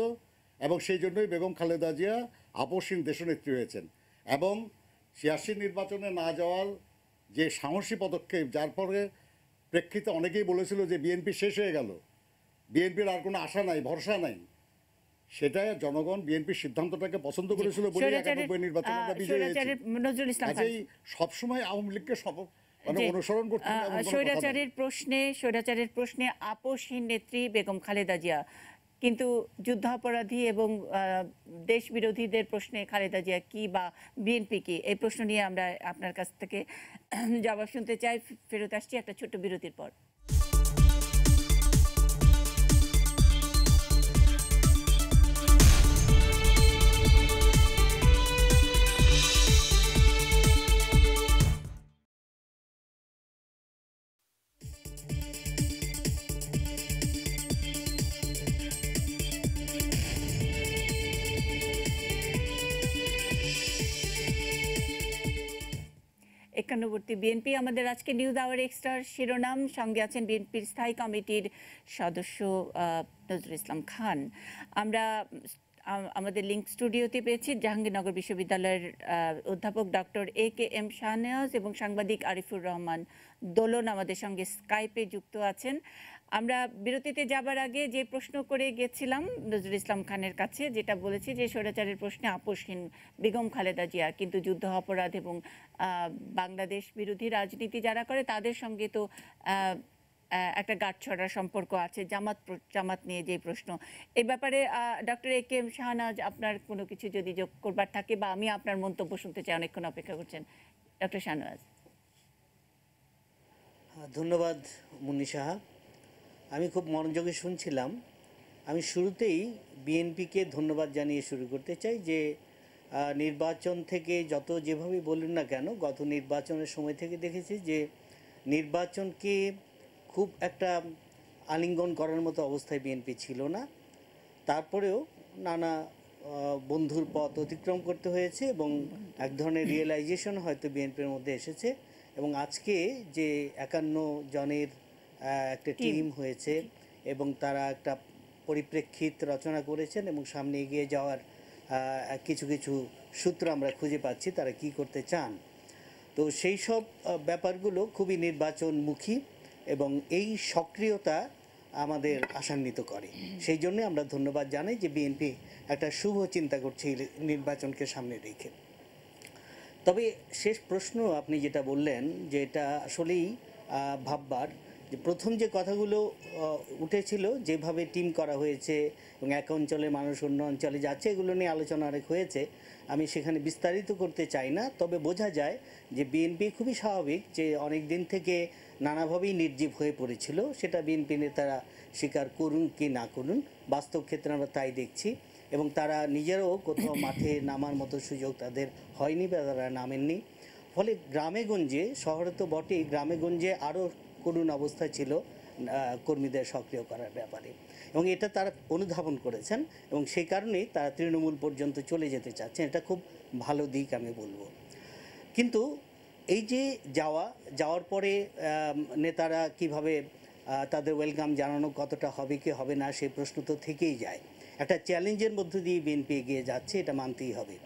এবং সেই জন্যই বেগম খালেদা জিয়া আপোষহীন দেশনেত্রী হয়েছেন। এবং ৮৬ নির্বাচনে না যাওয়ার যে সাহসী পদক্ষেপ, যার পরে প্রেক্ষিতে অনেকেই বলেছিল যে বিএনপি শেষ হয়ে গেল, বিএনপির আর কোনো আশা নাই, ভরসা নাই, সেটা জনগণ বিএনপির সিদ্ধান্তটাকে পছন্দ করেছিল বলে ৯১ নির্বাচনে আমরা বিজয়ী হয়েছি। নজরুল ইসলাম খান, কাজেই সবসময় আওয়ামী লীগকে মানে অনুসরণ করতে হবে এমন কোনো কথা নেই। স্বৈরাচারের প্রশ্নে আপোষহীন নেত্রী বেগম খালেদা জিয়া, কিন্তু যুদ্ধাপরাধী এবং দেশ বিরোধীদের প্রশ্নে খালেদা জিয়া কি বা বিএনপি কি, এই প্রশ্ন নিয়ে আমরা আপনার কাছ থেকে জবাব শুনতে চাই। ফেরত আসছি একটা ছোট্ট বিরতির পর। একান্নবর্তী বিএনপি আমাদের আজকে নিউজ আওয়ার এক্সট্রার শিরোনাম। সঙ্গে আছেন বিএনপির স্থায়ী কমিটির সদস্য নজরুল ইসলাম খান। আমরা আমাদের লিঙ্ক স্টুডিওতে পেয়েছি জাহাঙ্গীরনগর বিশ্ববিদ্যালয়ের অধ্যাপক ডক্টর AKM শাহনেওয়াজ এবং সাংবাদিক আরিফুর রহমান দোলন আমাদের সঙ্গে স্কাইপে যুক্ত আছেন। আমরা বিরতিতে যাবার আগে যে প্রশ্ন করে গেছিলাম নজরুল ইসলাম খানের কাছে, যেটা বলেছি যে স্বৈরাচারের প্রশ্নে আপোষহীন বেগম খালেদা জিয়া, কিন্তু যুদ্ধ অপরাধ এবং বাংলাদেশ বিরোধী রাজনীতি যারা করে তাদের সঙ্গে তো একটা গাঁটছড়া সম্পর্ক আছে, জামাত নিয়ে যে প্রশ্ন। এই ব্যাপারে ডক্টর AKM শাহনেওয়াজ, আপনার কোনো কিছু যদি যোগ করবার থাকে বা আমি আপনার মন্তব্য শুনতে চাই, অনেকক্ষণ অপেক্ষা করছেন ডক্টর শাহনেওয়াজ। ধন্যবাদ মুন্নি সাহা। আমি খুব মনোযোগে শুনছিলাম। আমি শুরুতেই বিএনপিকে ধন্যবাদ জানিয়ে শুরু করতে চাই যে নির্বাচন থেকে যত যেভাবে বলুন না কেন, গত নির্বাচনের সময় থেকে দেখেছি যে নির্বাচনকে খুব একটা আলিঙ্গন করার মতো অবস্থায় বিএনপি ছিল না। তারপরেও নানা বন্ধুর পথ অতিক্রম করতে হয়েছে এবং এক ধরনের রিয়েলাইজেশন হয়তো বিএনপির মধ্যে এসেছে, এবং আজকে যে ৫১ জনের একটা টিম হয়েছে এবং তারা একটা পরিপ্রেক্ষিত রচনা করেছেন এবং সামনে এগিয়ে যাওয়ার কিছু কিছু সূত্র আমরা খুঁজে পাচ্ছি তারা কি করতে চান। তো সেই সব ব্যাপারগুলো খুবই নির্বাচনমুখী এবং এই সক্রিয়তা আমাদের আশান্বিত করে। সেই জন্য আমরা ধন্যবাদ জানাই যে বিএনপি একটা শুভ চিন্তা করছে এই নির্বাচনকে সামনে রেখে। তবে শেষ প্রশ্ন আপনি যেটা বললেন যে এটা আসলেই ভাববার, যে প্রথম যে কথাগুলো উঠেছিল যেভাবে টিম করা হয়েছে এবং এক অঞ্চলে মানুষ অন্য অঞ্চলে যাচ্ছে, এগুলো নিয়ে আলোচনা অনেক হয়েছে, আমি সেখানে বিস্তারিত করতে চাই না। তবে বোঝা যায় যে বিএনপি খুবই স্বাভাবিক যে অনেক দিন থেকে নানাভাবেই নির্জীব হয়ে পড়েছিল, সেটা বিএনপি নেতারা স্বীকার করুন কি না করুন, বাস্তব ক্ষেত্রে আমরা তাই দেখছি। এবং তারা নিজেরাও কোথাও মাঠে নামার মতো সুযোগ তাদের হয়নি বা তারা নামেননি। ফলে গ্রামেগঞ্জে, শহরে তো বটেই, গ্রামেগঞ্জে আরও করুণ অবস্থা ছিল কর্মীদের সক্রিয় করার ব্যাপারে, এবং এটা তারা অনুধাবন করেছেন এবং সেই কারণেই তারা তৃণমূল পর্যন্ত চলে যেতে চাচ্ছেন। এটা খুব ভালো দিক আমি বলবো। কিন্তু এই যে যাওয়ার পরে নেতারা কিভাবে তাদের ওয়েলকাম জানানো কতটা হবে কি হবে না সেই প্রশ্ন তো থেকেই যায়। একটা চ্যালেঞ্জের মধ্য দিয়ে বিএনপি এগিয়ে যাচ্ছে, এটা মানতেই হবে।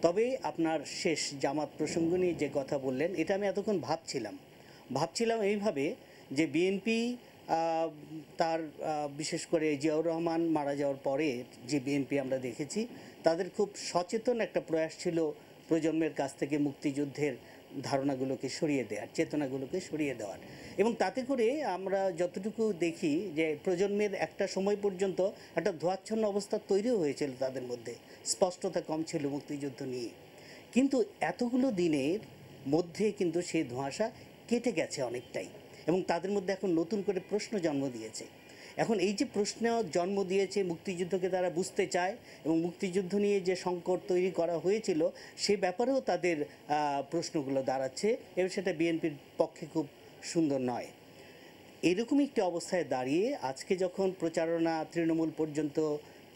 তবে আপনার শেষ জামাত প্রসঙ্গ নিয়ে যে কথা বললেন, এটা আমি এতক্ষণ ভাবছিলাম এইভাবে যে বিএনপি তার বিশেষ করে জিয়াউর রহমান মারা যাওয়ার পরে যে বিএনপি আমরা দেখেছি, তাদের খুব সচেতন একটা প্রয়াস ছিল প্রজন্মের কাছ থেকে মুক্তিযুদ্ধের ধারণাগুলোকে সরিয়ে দেওয়ার, চেতনাগুলোকে সরিয়ে দেওয়ার। এবং তাতে করে আমরা যতটুকু দেখি যে প্রজন্মের একটা সময় পর্যন্ত একটা ধোঁয়াচ্ছন্ন অবস্থা তৈরিও হয়েছিল তাদের মধ্যে, স্পষ্টতা কম ছিল মুক্তিযুদ্ধ নিয়ে। কিন্তু এতগুলো দিনের মধ্যে কিন্তু সেই ধোঁয়াশা কেটে গেছে অনেকটাই, এবং তাদের মধ্যে এখন নতুন করে প্রশ্ন জন্ম দিয়েছে। এখন এই যে প্রশ্ন জন্ম দিয়েছে, মুক্তিযুদ্ধকে তারা বুঝতে চায় এবং মুক্তিযুদ্ধ নিয়ে যে সংকট তৈরি করা হয়েছিল সে ব্যাপারেও তাদের প্রশ্নগুলো দাঁড়াচ্ছে, এবং সেটা বিএনপির পক্ষে খুব সুন্দর নয়। এরকমই একটি অবস্থায় দাঁড়িয়ে আজকে যখন প্রচারণা তৃণমূল পর্যন্ত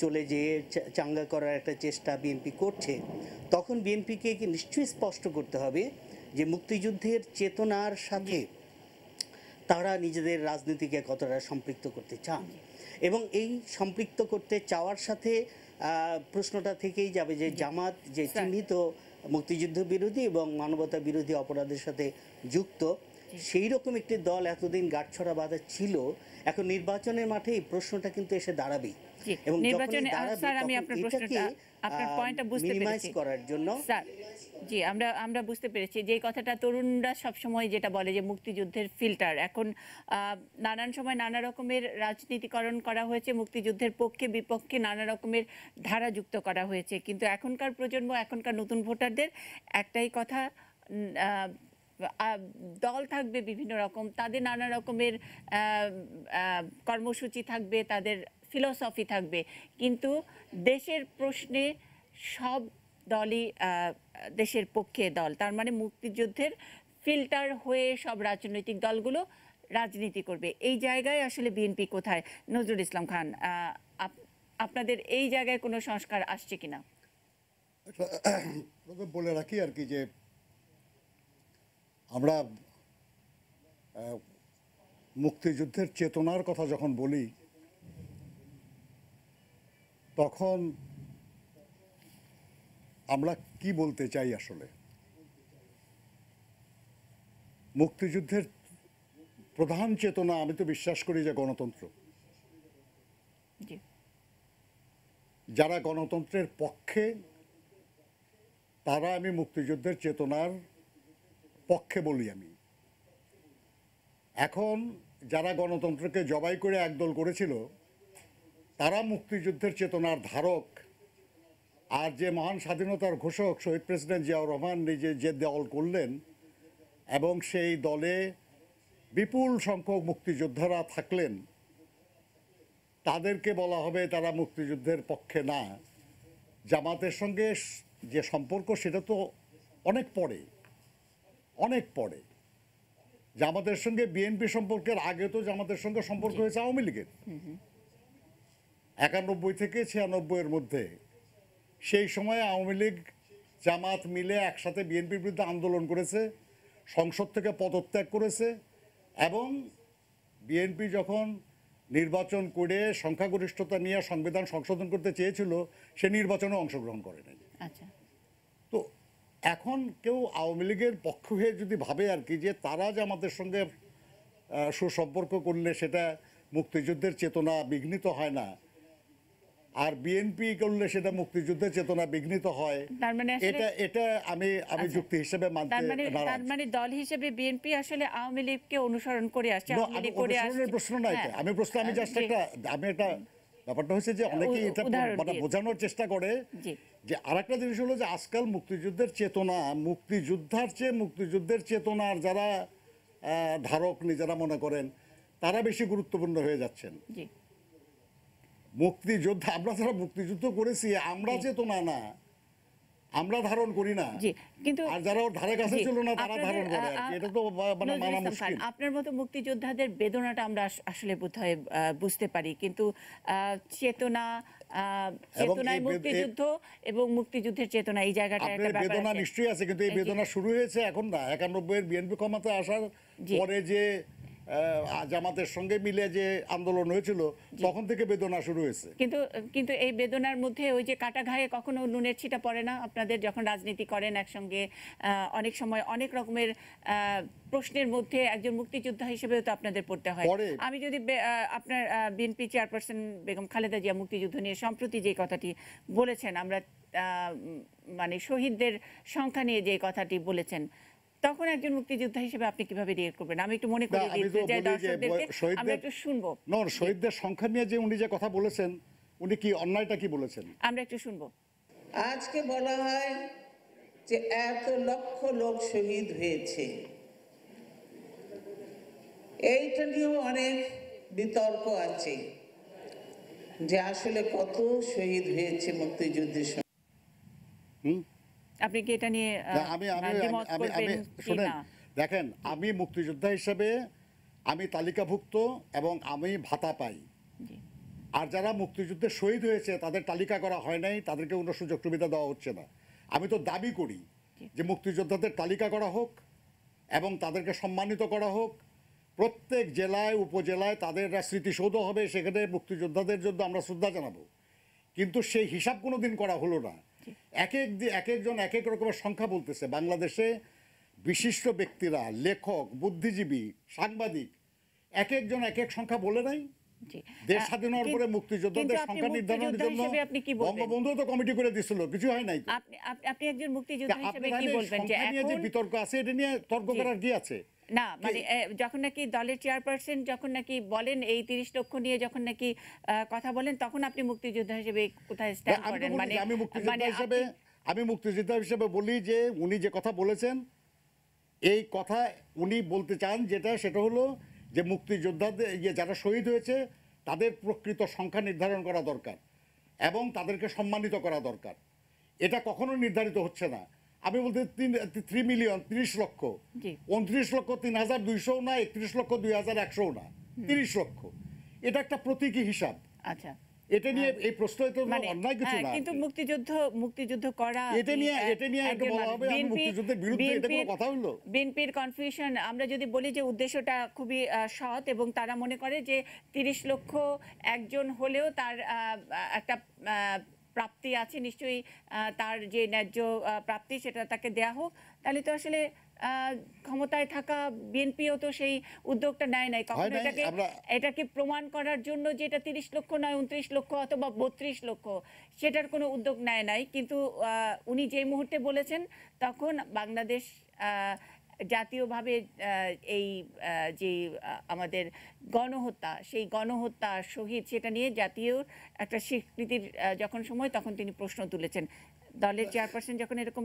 চলে যেয়ে চাঙ্গা করার একটা চেষ্টা বিএনপি করছে, তখন বিএনপিকে নিশ্চয়ই স্পষ্ট করতে হবে যে মুক্তিযুদ্ধের চেতনার সাথে তারা নিজেদের রাজনীতিকে কতটা সম্পৃক্ত করতে চান, এবং এই সম্পৃক্ত করতে চাওয়ার সাথে প্রশ্নটা থেকেই যাবে যে জামাত যে চিহ্নিত মুক্তিযুদ্ধ বিরোধী এবং মানবতা বিরোধী অপরাধের সাথে যুক্ত, সেই রকম একটি দল এতদিন গাঁটছড়া বাঁধা ছিল, এখন নির্বাচনের মাঠে এই প্রশ্নটা কিন্তু এসে দাঁড়াবেই। এবং নির্বাচনে স্যার আমি আপনার প্রশ্নটা, আপনার পয়েন্টটা বুঝতে পেরেছি করার জন্য স্যার। জি, আমরা বুঝতে পেরেছি যে কথাটা তরুণরা সবসময় যেটা বলে যে মুক্তিযুদ্ধের ফিল্টার, এখন নানান সময় নানা রকমের রাজনীতিকরণ করা হয়েছে, মুক্তিযুদ্ধের পক্ষে বিপক্ষে নানা রকমের ধারা যুক্ত করা হয়েছে, কিন্তু এখনকার প্রজন্ম, এখনকার নতুন ভোটারদের একটাই কথা, দল থাকবে বিভিন্ন রকম, তাদের নানা রকমের কর্মসূচি থাকবে, তাদের ফিলসফি থাকবে, কিন্তু দেশের প্রশ্নে সব দলই দেশের পক্ষে দল। তার মানে মুক্তিযুদ্ধের ফিল্টার হয়ে সব রাজনৈতিক দলগুলো রাজনীতি করবে। এই জায়গায় আসলে বিএনপি কোথায়? নজরুল ইসলাম খান, আপনাদের এই জায়গায় কোনো সংস্কার আসছে কিনা? বলে রাখি আর কি যে আমরা মুক্তিযুদ্ধের চেতনার কথা যখন বলি, তখন আমরা কি বলতে চাই আসলে? মুক্তিযুদ্ধের প্রধান চেতনা, আমি তো বিশ্বাস করি যে গণতন্ত্র। যারা গণতন্ত্রের পক্ষে তারা আমি মুক্তিযুদ্ধের চেতনার পক্ষে বলি। আমি এখন যারা গণতন্ত্রকে জবাই করে একদল করেছিল তারা মুক্তিযুদ্ধের চেতনার ধারক, আর যে মহান স্বাধীনতার ঘোষক শহীদ প্রেসিডেন্ট জিয়াউর রহমান নিজে যে দল করলেন এবং সেই দলে বিপুল সংখ্যক মুক্তিযোদ্ধারা থাকলেন, তাদেরকে বলা হবে তারা মুক্তিযুদ্ধের পক্ষে না। জামাতের সঙ্গে যে সম্পর্ক সেটা তো অনেক পরে। জামাতের সঙ্গে বিএনপি সম্পর্কের আগে তো জামাতের সঙ্গে সম্পর্ক হয়েছে আওয়ামী লীগের 91 থেকে 96 মধ্যে। সেই সময় আওয়ামী লীগ জামাত মিলে একসাথে বিএনপির বিরুদ্ধে আন্দোলন করেছে, সংসদ থেকে পদত্যাগ করেছে, এবং বিএনপি যখন নির্বাচন করে সংখ্যাগরিষ্ঠতা নিয়ে সংবিধান সংশোধন করতে চেয়েছিল সে নির্বাচনে অংশগ্রহণ করে নাই। আচ্ছা, তো এখন কেউ আওয়ামী লীগের পক্ষ হয়ে যদি ভাবে আর কি যে তারা জামাতের সঙ্গে সুসম্পর্ক করলে সেটা মুক্তিযুদ্ধের চেতনা বিঘ্নিত হয় না, আর বিএনপি করলে সেটা মুক্তিযুদ্ধের চেতনা বিঘ্নিত হয়, এটা আমি যুক্তি হিসেবে মানতে নারাজ। তার মানে দল হিসেবে বিএনপি আসলে আওয়ামী লীগকে অনুসরণ করে আসছে, প্রশ্ন না এটা। আমি জাস্ট একটা ব্যাপারটা হচ্ছে যে অনেকেই এটা মানে বোঝানোর চেষ্টা করে যে আরেকটা জিনিস হলো যে আজকাল মুক্তিযুদ্ধের চেতনা, মুক্তিযোদ্ধার চেয়ে মুক্তিযুদ্ধের চেতনার যারা ধারক নিজেরা মনে করেন তারা বেশি গুরুত্বপূর্ণ হয়ে যাচ্ছেন। মুক্তিযোদ্ধা, আমরা যারা মুক্তিযুদ্ধ করেছি আমরা চেতনা না, আমরা ধারণ করি না, জি, কিন্তু আর যারা ওর ধারে কাছে জি, ছিল না তারা আপনাদের, ধারণ করে আর কি। এটা তো মানে নজরুল মানা ইসলাম খান, মুশকিল। আপনার মতো মুক্তিযোদ্ধাদের বেদনাটা আমরা আসলে বোধহয় বুঝতে পারি, কিন্তু চেতনা, এবং চেতনায় এই মুক্তিযুদ্ধ এবং মুক্তিযুদ্ধের চেতনা, এই জায়গাটা একটা আপনার ব্যাপার বেদনা আছে। নিশ্চয়ই আছে, কিন্তু এই এই যে- বেদনা শুরু হয়েছে এখন না। 91 এর বিএনপি ক্ষমতায় আসার জি। পরে যে জামাতের সঙ্গে মিলে যে আন্দোলন হয়েছিল তখন থেকে বেদনা শুরু হয়েছে। কিন্তু কিন্তু এই বেদনার মধ্যে ওই যে কাটা ঘায়ে কখনো নুনের ছিটা পড়ে না? আপনাদের যখন রাজনীতি করেন একসঙ্গে, অনেক সময় অনেক রকমের প্রশ্নের মধ্যে একজন মুক্তিযোদ্ধা হিসেবেও তো আপনাদের পড়তে হয়। পড়ে। আমি যদি আপনার বিএনপি চেয়ারপারসন বেগম খালেদা জিয়া মুক্তিযুদ্ধ নিয়ে সম্প্রতি যে কথাটি বলেছেন, আমরা মানে শহীদদের সংখ্যা নিয়ে যে কথাটি বলেছেন, তখন একজন মুক্তিযোদ্ধা হিসেবে আপনি কিভাবে রিয়েক্ট করবেন? আমি একটু মনে করি না, আমি তো বলি যে দর্শকদেরকে, আমরা শহীদদের একটু শুনবো। শহীদদের সংখ্যা নিয়ে যে উনি যে কথা বলেছেন, উনি কি অন্যায়টা কি বলেছেন? আমরা একটু শুনবো। আজকে বলা হয় যে এত লক্ষ লোক শহীদ হয়েছে, এইটা নিয়েও অনেক বিতর্ক আছে যে আসলে কত শহীদ হয়েছে মুক্তিযুদ্ধের সময়। আপনি কি এটা নিয়ে না, আমি দ্বিমত করবেন কি শুনেন, না? দেখেন, আমি মুক্তিযোদ্ধা হিসেবে আমি তালিকাভুক্ত এবং আমি ভাতা পাই। জি। আর যারা মুক্তিযুদ্ধে শহীদ হয়েছে তাদের তালিকা করা হয় নাই, তাদেরকে কোনো সুযোগ সুবিধা দেওয়া হচ্ছে না। আমি তো দাবি করি যে মুক্তিযোদ্ধাদের তালিকা করা হোক এবং তাদেরকে সম্মানিত করা হোক। প্রত্যেক জেলায় উপজেলায় তাদের স্মৃতিসৌধ হবে, সেখানে মুক্তিযোদ্ধাদের জন্য আমরা শ্রদ্ধা জানাবো। কিন্তু সেই হিসাব কোনো দিন করা হলো না। এক একজন এক এক রকমের সংখ্যা বলতেছে। বাংলাদেশে বিশিষ্ট ব্যক্তিরা, লেখক, বুদ্ধিজীবী, সাংবাদিক এক একজন এক এক সংখ্যা বলে নাই। জি। দেশ স্বাধীন হওয়ার পরে কিন্তু মুক্তিযোদ্ধাদের আপনি সংখ্যা নির্ধারণের মুক্তিযোদ্ধা জন্য হিসেবে আপনি কি বলবেন? বঙ্গবন্ধু তো কমিটি করে দিছিল, কিছু হয় নাই তো। আপনি একজন মুক্তিযোদ্ধা হিসেবে আপনার কি এই বলবেন যে সংখ্যা নিয়ে যে এখন বিতর্ক আছে, এটা নিয়ে তর্ক জি। করার কি আছে? না, মানে যখন নাকি দলের চেয়ারপারসন যখন নাকি বলেন এই 30 লক্ষ নিয়ে যখন নাকি কথা বলেন, তখন আপনি মুক্তিযোদ্ধা হিসেবে কোথায় স্ট্যান্ড আমি তো করেন? বলি মানে যে আমি মুক্তিযোদ্ধা আপনি- হিসেবে বলি যে উনি যে কথা বলেছেন, এই কথা উনি বলতে চান সেটা হলো যে মুক্তিযোদ্ধাদের যারা শহীদ হয়েছে তাদের প্রকৃত সংখ্যা নির্ধারণ করা দরকার এবং তাদেরকে সম্মানিত করা দরকার। এটা কখনো নির্ধারিত হচ্ছে না। আমি বলতে 3 মিলিয়ন 30 লক্ষ, জি। 29 লক্ষ 3200 না, 31 লক্ষ 2100 না, 30 লক্ষ। এটা একটা প্রতীকী হিসাব। আচ্ছা, এটা নিয়ে এই প্রশ্ন তো মানে অন্যায় কিছু না। কিন্তু মুক্তিযুদ্ধ করা এটা নিয়ে এটা বলা হবে আমি মুক্তিযুদ্ধের বিরুদ্ধে, এটা কোনো কথা হলো? বিএনপির কনফিউশন, আমরা যদি বলি যে উদ্দেশ্যটা খুবই সৎ এবং তারা মনে করে যে 30 লক্ষ একজন হলেও তার একটা প্রাপ্তি আছে, নিশ্চয়ই তার যে ন্যায্য প্রাপ্তি সেটা তাকে দেয়া হোক। তাহলে তো আসলে ক্ষমতায় থাকা বিএনপিও তো সেই উদ্যোগটা নেয় নাই কখনো এটাকে প্রমাণ করার জন্য যে এটা 30 লক্ষ নয় 29 লক্ষ অথবা 32 লক্ষ, সেটার কোনো উদ্যোগ নেয় নাই। কিন্তু উনি যে মুহূর্তে বলেছেন তখন বাংলাদেশ জাতীয়ভাবে এই যে আমাদের গণহত্যা, সেই গণহত্যা শহীদ, সেটা নিয়ে জাতীয় একটা স্বীকৃতির যখন সময়, তখন তিনি প্রশ্ন তুলেছেন। দলের চেয়ারপারসন যখন এরকম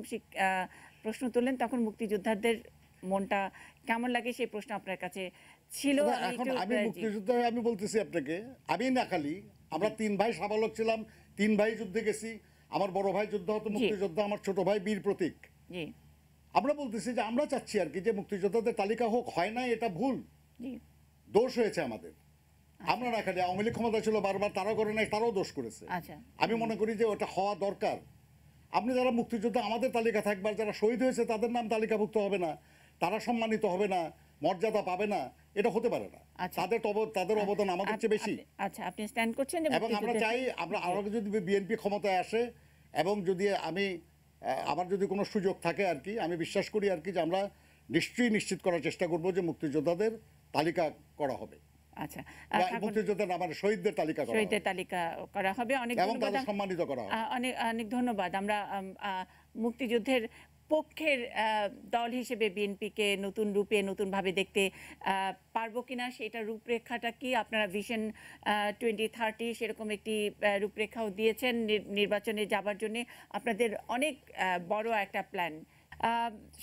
প্রশ্ন তুললেন, তখন মুক্তিযোদ্ধাদের মনটা কেমন লাগে সেই প্রশ্ন আপনার কাছে ছিল। এখন আমি মুক্তিযোদ্ধা, আমি বলতেছি আপনাকে, আমি না খালি, আমরা 3 ভাই সাবালক ছিলাম, 3 ভাই যুদ্ধে গেছি। আমার বড় ভাই যুদ্ধ হতো মুক্তিযোদ্ধা, আমার ছোট ভাই বীর প্রতীক। জি। আমরা বলতেছি যে আমরা চাচ্ছি আর কি যে মুক্তিযোদ্ধাদের তালিকা হোক, হয় না, এটা ভুল, জি। দোষ হয়েছে আমাদের। আমরা না খালি আওয়ামী লীগ ক্ষমতা ছিল বারবার, তারাও করে নাই, তারাও দোষ করেছে। আচ্ছা, আমি মনে করি যে ওটা হওয়া দরকার। আপনি যারা মুক্তিযোদ্ধা আমাদের তালিকা থাকবার, যারা শহীদ হয়েছে তাদের নাম তালিকাভুক্ত হবে না, তারা সম্মানিত হবে না, মর্যাদা পাবে না, এটা হতে পারে না। তাদের অবদান আমাদের চেয়ে বেশি। আচ্ছা, আপনি স্ট্যান্ড করছেন এবং আমরা চাই আরো যদি বিএনপি ক্ষমতায় আসে এবং যদি আমার যদি কোনো সুযোগ থাকে আর কি, আমি বিশ্বাস করি আর কি যে আমরা নিশ্চয়ই নিশ্চিত করার চেষ্টা করব যে মুক্তিযোদ্ধাদের তালিকা করা হবে। আচ্ছা, মুক্তিযোদ্ধার আমার শহীদদের তালিকা করা হবে। অনেক এবং তাদের সম্মানিত করা হবে। অনেক ধন্যবাদ। আমরা মুক্তিযুদ্ধের পক্ষের দল হিসেবে বিএনপিকে নতুন রূপে, নতুনভাবে দেখতে পারবো কিনা, সেটা রূপরেখাটা কি, আপনারা ভিশন 2030 সেরকম একটি রূপরেখাও দিয়েছেন নির্বাচনে যাবার জন্য। আপনাদের অনেক বড় একটা প্ল্যান।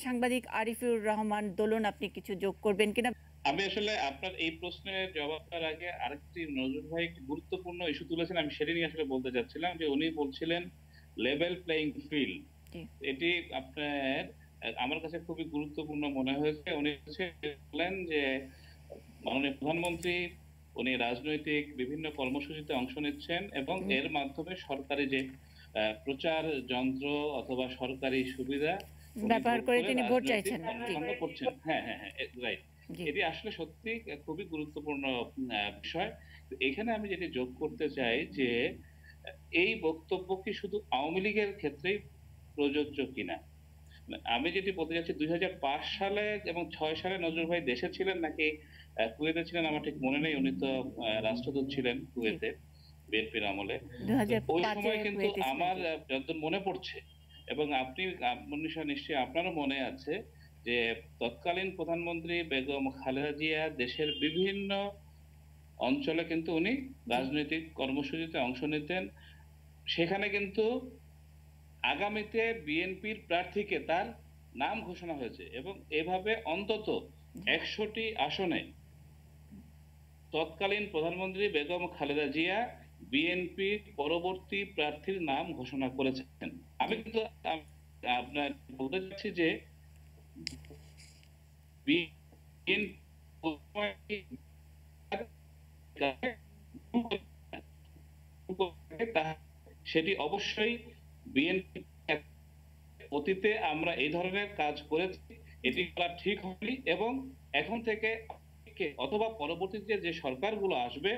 সাংবাদিক আরিফুর রহমান দোলন, আপনি কিছু যোগ করবেন কিনা? আমি আসলে আপনার এই প্রশ্নের জবাবটার আগে আরেকটি নজরুল ভাই একটি গুরুত্বপূর্ণ ইস্যু তুলেছেন, আমি সেটা নিয়ে আসলে বলতে চাচ্ছিলাম যে উনি বলছিলেন লেভেল প্লেইং ফিল্ড। জি। এটি আপনার আমার কাছে খুবই গুরুত্বপূর্ণ মনে হয়েছে। উনি বললেন যে মাননীয় প্রধানমন্ত্রী উনি রাজনৈতিক বিভিন্ন কর্মসূচিতে অংশ নিচ্ছেন এবং এর মাধ্যমে সরকারি যে প্রচার যন্ত্র অথবা সরকারি সুবিধা উনি ব্যবহার ভোগ করে করে তিনি ভোট রাজনৈতিক চাইছেন। জি, কর্মকাণ্ড করছেন। হ্যাঁ, হ্যাঁ, হ্যাঁ, রাইট। জি, এটি আসলে সত্যি খুবই গুরুত্বপূর্ণ বিষয়। তো এখানে আমি যেটি যোগ করতে চাই যে এই বক্তব্য কি শুধু আওয়ামী লীগের ক্ষেত্রেই প্রযোজ্য কিনা? আমি যেটি বলতে চাচ্ছি ২০০৫ সালে এবং ৬ সালে নজরুল ভাই দেশে ছিলেন নাকি কুয়েতে ছিলেন আমার ঠিক মনে নেই। উনি তো রাষ্ট্রদূত ছিলেন জি। কুয়েতে বিএনপির আমলে। তো ওই 2005-এ সময় কিন্তু কুয়েতে ছিলেন। আমার জি, যতদূর মনে পড়ছে এবং আপনি মনীষা নিশ্চয়ই আপনারও মনে আছে যে তৎকালীন প্রধানমন্ত্রী বেগম খালেদা জিয়া দেশের বিভিন্ন অঞ্চলে কিন্তু উনি রাজনৈতিক কর্মসূচিতে অংশ নিতেন। সেখানে কিন্তু আগামীতে বিএনপির প্রার্থীকে তার নাম ঘোষণা হয়েছে এবং এভাবে অন্তত ১০০টি আসনে তৎকালীন প্রধানমন্ত্রী বেগম খালেদা জিয়া বিএনপি পরবর্তী প্রার্থীর নাম ঘোষণা করেছেন। আমি কিন্তু আপনার বলতে চাচ্ছি যে বিএনপি সেটি অবশ্যই বিএনপি অতীতে আমরা এই ধরনের কাজ করেছি, এটি করা ঠিক হয়নি এবং এখন থেকে অথবা পরবর্তীতে যে সরকারগুলো আসবে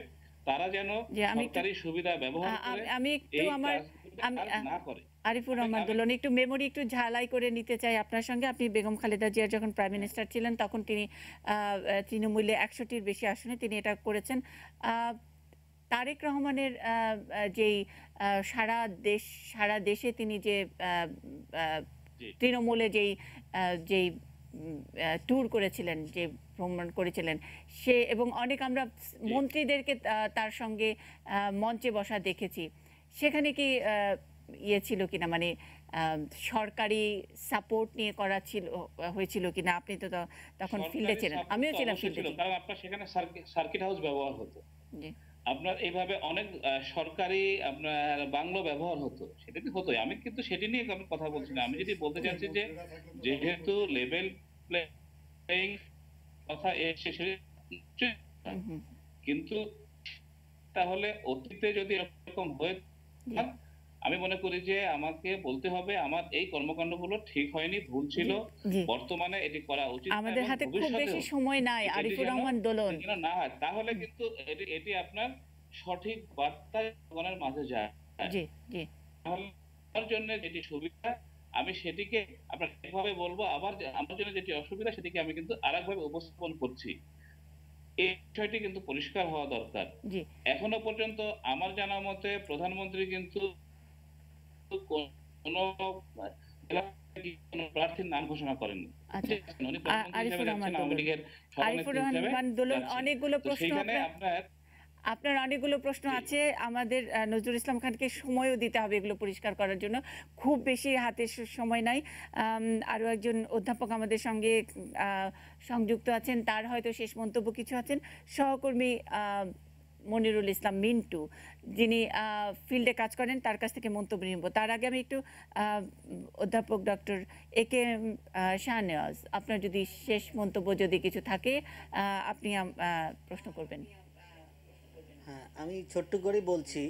তারা যেন জি, আমি একটু সরকারি সুবিধা ব্যবহার করে আমি একটু এই আমার কাজগুলো আমি আর না করে। আরিফুর আমি রহমান আমি দোলন একটু মেমোরি একটু ঝালাই করে নিতে চাই আপনার সঙ্গে। আপনি বেগম খালেদা জিয়া যখন প্রাইম মিনিস্টার ছিলেন তখন তিনি তৃণমূলে ১০০টির বেশি আসনে তিনি এটা করেছেন। আহ, তারেক রহমানের যেই সারা দেশে তিনি যে জি, তৃণমূলে যেই ট্যুর করেছিলেন, যে ভ্রমণ করেছিলেন, সে এবং অনেক আমরা মন্ত্রীদেরকে তার সঙ্গে মঞ্চে বসা দেখেছি। সেখানে কি ইয়ে ছিল কিনা, মানে সরকারি সাপোর্ট নিয়ে করা হয়েছিল কিনা? আপনি তো তখন ফিল্ডে সরকারি ছিলেন, সাপোর্ট আমিও তো ছিলাম অবশ্যই ফিল্ডে। ছিল, কারণ আপনার সেখানে সার্কিট হাউস ব্যবহার হতো। জি, আপনার এইভাবে অনেক সরকারি আপনার বাংলো ব্যবহার হতো, সেটা কি হতোই। আমি কিন্তু সেটি নিয়ে আমি কথা বলছি না। আমি যদি বলতে চাচ্ছি যে যেহেতু লেভেল প্লেইং কথা এসে হুম, হুম, কিন্তু তাহলে অতীতে যদি এরকম হয়ে জি, থাকে, আমি মনে করি যে আমাকে বলতে হবে আমার এই কর্মকাণ্ডগুলো ঠিক হয়নি, ভুল ছিল, জি। বর্তমানে এটি করা উচিত না আমাদের এবং হাতে খুব ভবিষ্যতেও বেশি সময় নাই, এটি আরিফুর যেন রহমান দোলন। এটি যেন না হয়, তাহলে কিন্তু এটি আপনার সঠিক বার্তা জনগণের মাঝে যায়। জি, জি, তাহলে আমার জন্য যেটি সুবিধা আমি সেটিকে আপনার একভাবে বলবো, আবার আমার জন্য যেটি অসুবিধা সেটিকে আমি কিন্তু আরেকভাবে উপস্থাপন করছি। এই বিষয়টি কিন্তু পরিষ্কার হওয়া দরকার। জি। এখনো পর্যন্ত আমার জানা মতে প্রধানমন্ত্রী কিন্তু কোনো কোনো প্রার্থীর নাম ঘোষণা করেননি। আচ্ছা, উনি প্রধানমন্ত্রী হিসেবে আরিফুর রহমান যাচ্ছেন, আওয়ামী দোলন, লীগের আরিফুর সভানেত্রী হিসেবে রহমান দোলন, যাচ্ছেন। অনেকগুলো তো প্রশ্ন সেইখানে আপনার আপনার অনেকগুলো প্রশ্ন জি, আছে। আমাদের নজরুল ইসলাম খানকে সময়ও দিতে হবে এগুলো পরিষ্কার করার জন্য। খুব বেশি হাতে সময় নাই। আরও একজন অধ্যাপক আমাদের সঙ্গে সংযুক্ত আছেন, তার হয়তো শেষ মন্তব্য কিছু আছেন। সহকর্মী মনিরুল ইসলাম মিন্টু, যিনি ফিল্ডে কাজ করেন, তার কাছ থেকে মন্তব্য নিব। তার আগে আমি একটু অধ্যাপক ডক্টর AK শাহনেওয়াজ, আপনার যদি শেষ মন্তব্য যদি কিছু থাকে আপনি প্রশ্ন করবেন। হ্যাঁ, আমি ছোট্ট করে বলছি।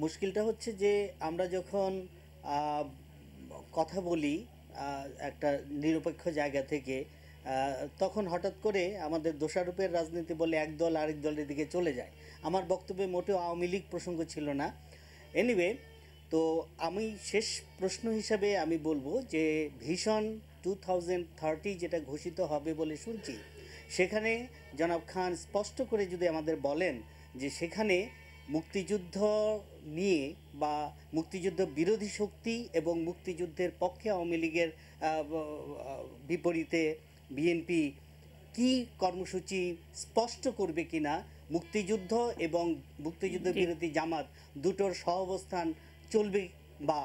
মুশকিলটা হচ্ছে যে আমরা যখন আহ, কথা বলি একটা নিরপেক্ষ জায়গা থেকে, তখন হঠাৎ করে আমাদের দোষারোপের রাজনীতি বলে এক দল আরেক দলের দিকে চলে যায়। আমার বক্তব্যে মোটেও আওয়ামী লীগ প্রসঙ্গ ছিল না। এনিওয়ে, তো আমি শেষ প্রশ্ন হিসাবে আমি বলবো যে ভিশন 2030 যেটা ঘোষিত হবে বলে শুনছি, সেখানে জনাব খান স্পষ্ট করে যদি আমাদের বলেন যে সেখানে মুক্তিযুদ্ধ নিয়ে বা মুক্তিযুদ্ধ বিরোধী শক্তি এবং মুক্তিযুদ্ধের পক্ষে আওয়ামী লীগের বিপরীতে বিএনপি কি কর্মসূচি স্পষ্ট করবে কিনা, মুক্তিযুদ্ধ এবং মুক্তিযুদ্ধ বিরোধী জামাত দুটোর সহাবস্থান চলবে বা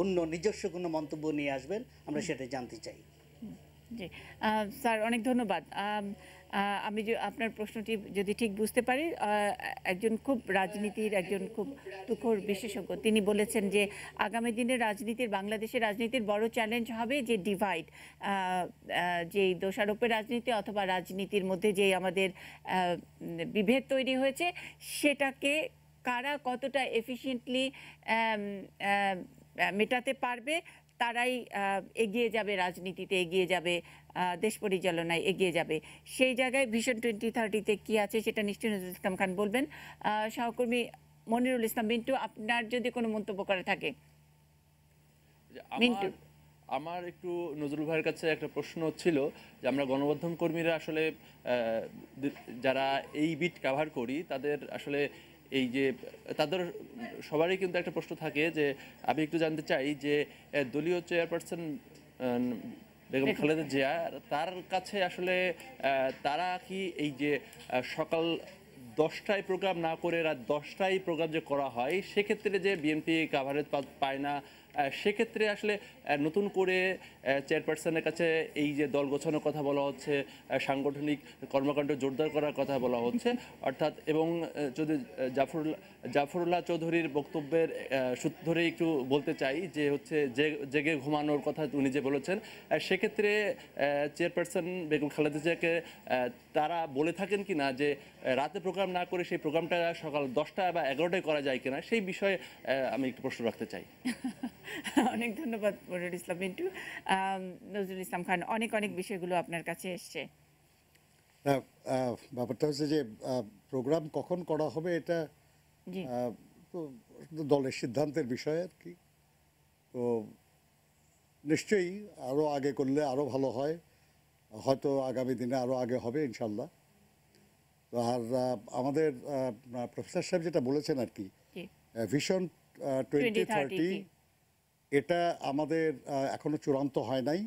অন্য নিজস্ব কোনো মন্তব্য নিয়ে আসবেন, আমরা সেটা জানতে চাই। জি স্যার অনেক ধন্যবাদ। আমি আপনার প্রশ্নটি যদি ঠিক বুঝতে পারি, একজন খুব রাজনীতির একজন খুব তুখোড় বিশেষজ্ঞ তিনি বলেছেন যে আগামী দিনে রাজনীতির, বাংলাদেশের রাজনীতির বড় চ্যালেঞ্জ হবে যে ডিভাইড, যেই দোষারোপের রাজনীতি অথবা রাজনীতির মধ্যে যে আমাদের বিভেদ তৈরি হয়েছে সেটাকে কারা কতটা এফিশিয়েন্টলি মেটাতে পারবে, তারাই এগিয়ে যাবে, রাজনীতিতে এগিয়ে যাবে, দেশ পরিচালনায় এগিয়ে যাবে। সেই জায়গায় ভিশন 2030-তে কি আছে সেটা নিশ্চয়ই নজরুল ইসলাম খান বলবেন। সহকর্মী মনিরুল ইসলাম মিন্টু, আপনার যদি কোনো মন্তব্য করা থাকে। মিন্টু, আমার একটু নজরুল ভাইয়ের কাছে একটা প্রশ্ন ছিল যে আমরা গণমাধ্যম কর্মীরা আসলে যারা এই বিট কভার করি তাদের আসলে এই যে তাদের সবারই কিন্তু একটা প্রশ্ন থাকে যে আমি একটু জানতে চাই যে দলীয় চেয়ারপারসন বেগম খালেদা জিয়া, তার কাছে আসলে তারা কি এই যে সকাল 10টায় প্রোগ্রাম না করে রাত 10টায় প্রোগ্রাম যে করা হয় সেক্ষেত্রে যে বিএনপি কাভারেজ পায় না, সেক্ষেত্রে আসলে নতুন করে চেয়ারপারসনের কাছে এই যে দল গোছানোর কথা বলা হচ্ছে, সাংগঠনিক কর্মকাণ্ড জোরদার করার কথা বলা হচ্ছে, অর্থাৎ এবং যদি জাফরুল্লাহ চৌধুরীর বক্তব্যের সূত্র ধরে একটু বলতে চাই যে হচ্ছে জেগে ঘুমানোর কথা উনি যে বলেছেন, সেক্ষেত্রে চেয়ারপারসন বেগম খালেদা জিয়াকে তারা বলে থাকেন কি না যে রাতে প্রোগ্রাম না করে সেই প্রোগ্রামটা সকাল 10টা বা 11টায় করা যায় কিনা, সেই বিষয়ে আমি একটু প্রশ্ন রাখতে চাই। অনেক ধন্যবাদ মনিরুল ইসলাম মিন্টু। নজরুল ইসলাম খান, অনেক অনেক বিষয়গুলো আপনার কাছে এসছে। ব্যাপারটা হচ্ছে যে প্রোগ্রাম কখন করা হবে এটা তো দলের সিদ্ধান্তের বিষয় আর কি। তো নিশ্চয়ই আরও আগে করলে আরও ভালো হয়, হয়তো আগামী দিনে আরও আগে হবে ইনশাল্লাহ। তো আর আমাদের প্রফেসর সাহেব যেটা বলেছেন আর কি, ভিশন 2030 এটা আমাদের এখনো চূড়ান্ত হয় নাই।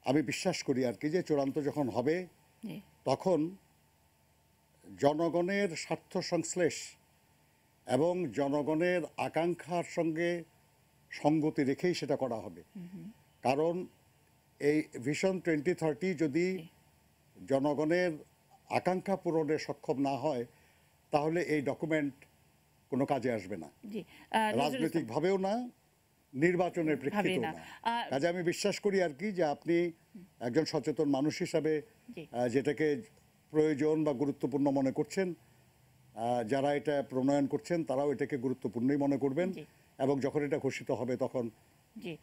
আমি বিশ্বাস করি আর কি যে চূড়ান্ত যখন হবে তখন জনগণের স্বার্থ সংশ্লেষ এবং জনগণের আকাঙ্ক্ষার সঙ্গে সঙ্গতি রেখেই সেটা করা হবে। কারণ এই ভিশন 2030 যদি জনগণের আকাঙ্ক্ষা পূরণে সক্ষম না হয় তাহলে এই ডকুমেন্ট কোনো কাজে আসবে না, রাজনৈতিকভাবেও না, নির্বাচনের প্রেক্ষিতেও না। কাজে আমি বিশ্বাস করি আর কি যে আপনি একজন সচেতন মানুষ হিসাবে যেটাকে প্রয়োজন বা গুরুত্বপূর্ণ মনে করছেন, যারা এটা প্রণয়ন করছেন তারাও এটাকে গুরুত্বপূর্ণই মনে করবেন, এবং যখন এটা ঘোষিত হবে তখন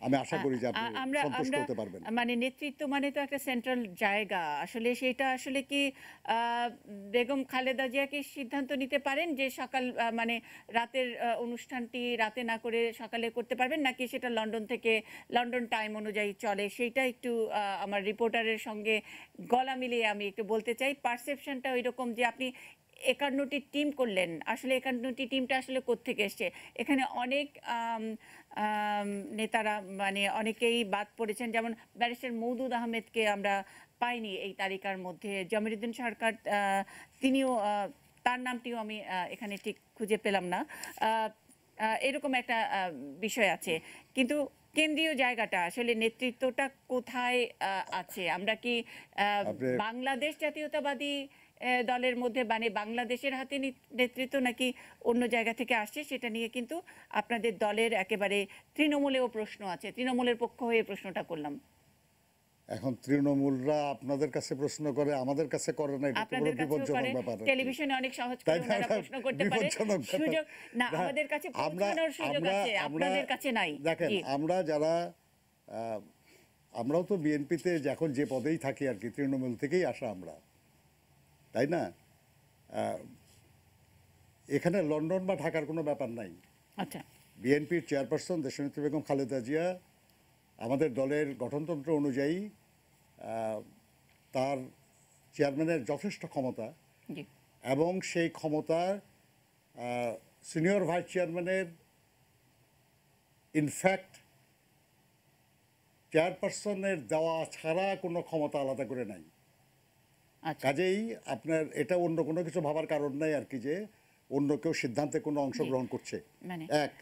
আমি আশা করি যে আপনি সন্তুষ্ট হতে পারবেন। মানে নেতৃত্ব মানে তো একটা সেন্ট্রাল জায়গা, আসলে সেটা আসলে কি বেগম খালেদা জিয়া কি সিদ্ধান্ত নিতে পারেন যে সকাল মানে রাতের অনুষ্ঠানটি রাতে না করে সকালে করতে পারবেন, নাকি সেটা লন্ডন থেকে লন্ডন টাইম অনুযায়ী চলে? সেইটা একটু আমার রিপোর্টারের সঙ্গে গলা মিলিয়ে আমি একটু বলতে চাই। পারসেপশনটা ওই রকম যে আপনি 51টি টিম করলেন, আসলে 51টি টিমটা আসলে কোত্থেকে এসছে? এখানে অনেক নেতারা মানে অনেকেই বাদ পড়েছেন, যেমন ব্যারিস্টার মওদুদ আহমেদকে আমরা পাইনি এই তালিকার মধ্যে। জমিরুদ্দিন সরকার তিনিও, তার নামটিও আমি এখানে ঠিক খুঁজে পেলাম না। এরকম একটা বিষয় আছে, কিন্তু কেন্দ্রীয় জায়গাটা আসলে নেতৃত্বটা কোথায় আছে? আমরা কি বাংলাদেশ জাতীয়তাবাদী দলের মধ্যে মানে বাংলাদেশের হাতে নেতৃত্ব নাকি অন্য জায়গা থেকে আসছে, সেটা নিয়ে কিন্তু আপনাদের দলের একেবারে তৃণমূলেও প্রশ্ন আছে। তৃণমূলের পক্ষ হয়ে প্রশ্নটা করলাম। এখন তৃণমূলরা আপনাদের কাছে প্রশ্ন করে, আমাদের কাছে করে না, এটা বড় বিপজ্জনক ব্যাপার। টেলিভিশনে অনেক সহজ করে ওনারা প্রশ্ন করতে পারে, সুযোগ না আমাদের কাছে পৌঁছানোর সুযোগ আছে, আপনাদের কাছে নাই। দেখেন আমরা যারা আমরাও তো বিএনপিতে এখন যে পদেই থাকি আর কি, তৃণমূল থেকেই আসা আমরা, তাই না? এখানে লন্ডন বা ঢাকার কোনো ব্যাপার নাই। আচ্ছা, বিএনপির চেয়ারপারসন দেশনেত্রী বেগম খালেদা জিয়া আমাদের দলের গঠনতন্ত্র অনুযায়ী তার চেয়ারম্যানের যথেষ্ট ক্ষমতা, এবং সেই ক্ষমতা সিনিয়র ভাইস চেয়ারম্যানের ইনফ্যাক্ট চেয়ারপারসনের দেওয়া ছাড়া কোনো ক্ষমতা আলাদা করে নাই। কাজেই আপনার এটা অন্য কোনো কিছু ভাবার কারণ নাই আর কি যে অন্য কেউ সিদ্ধান্তে কোনো অংশগ্রহণ করছে। এক,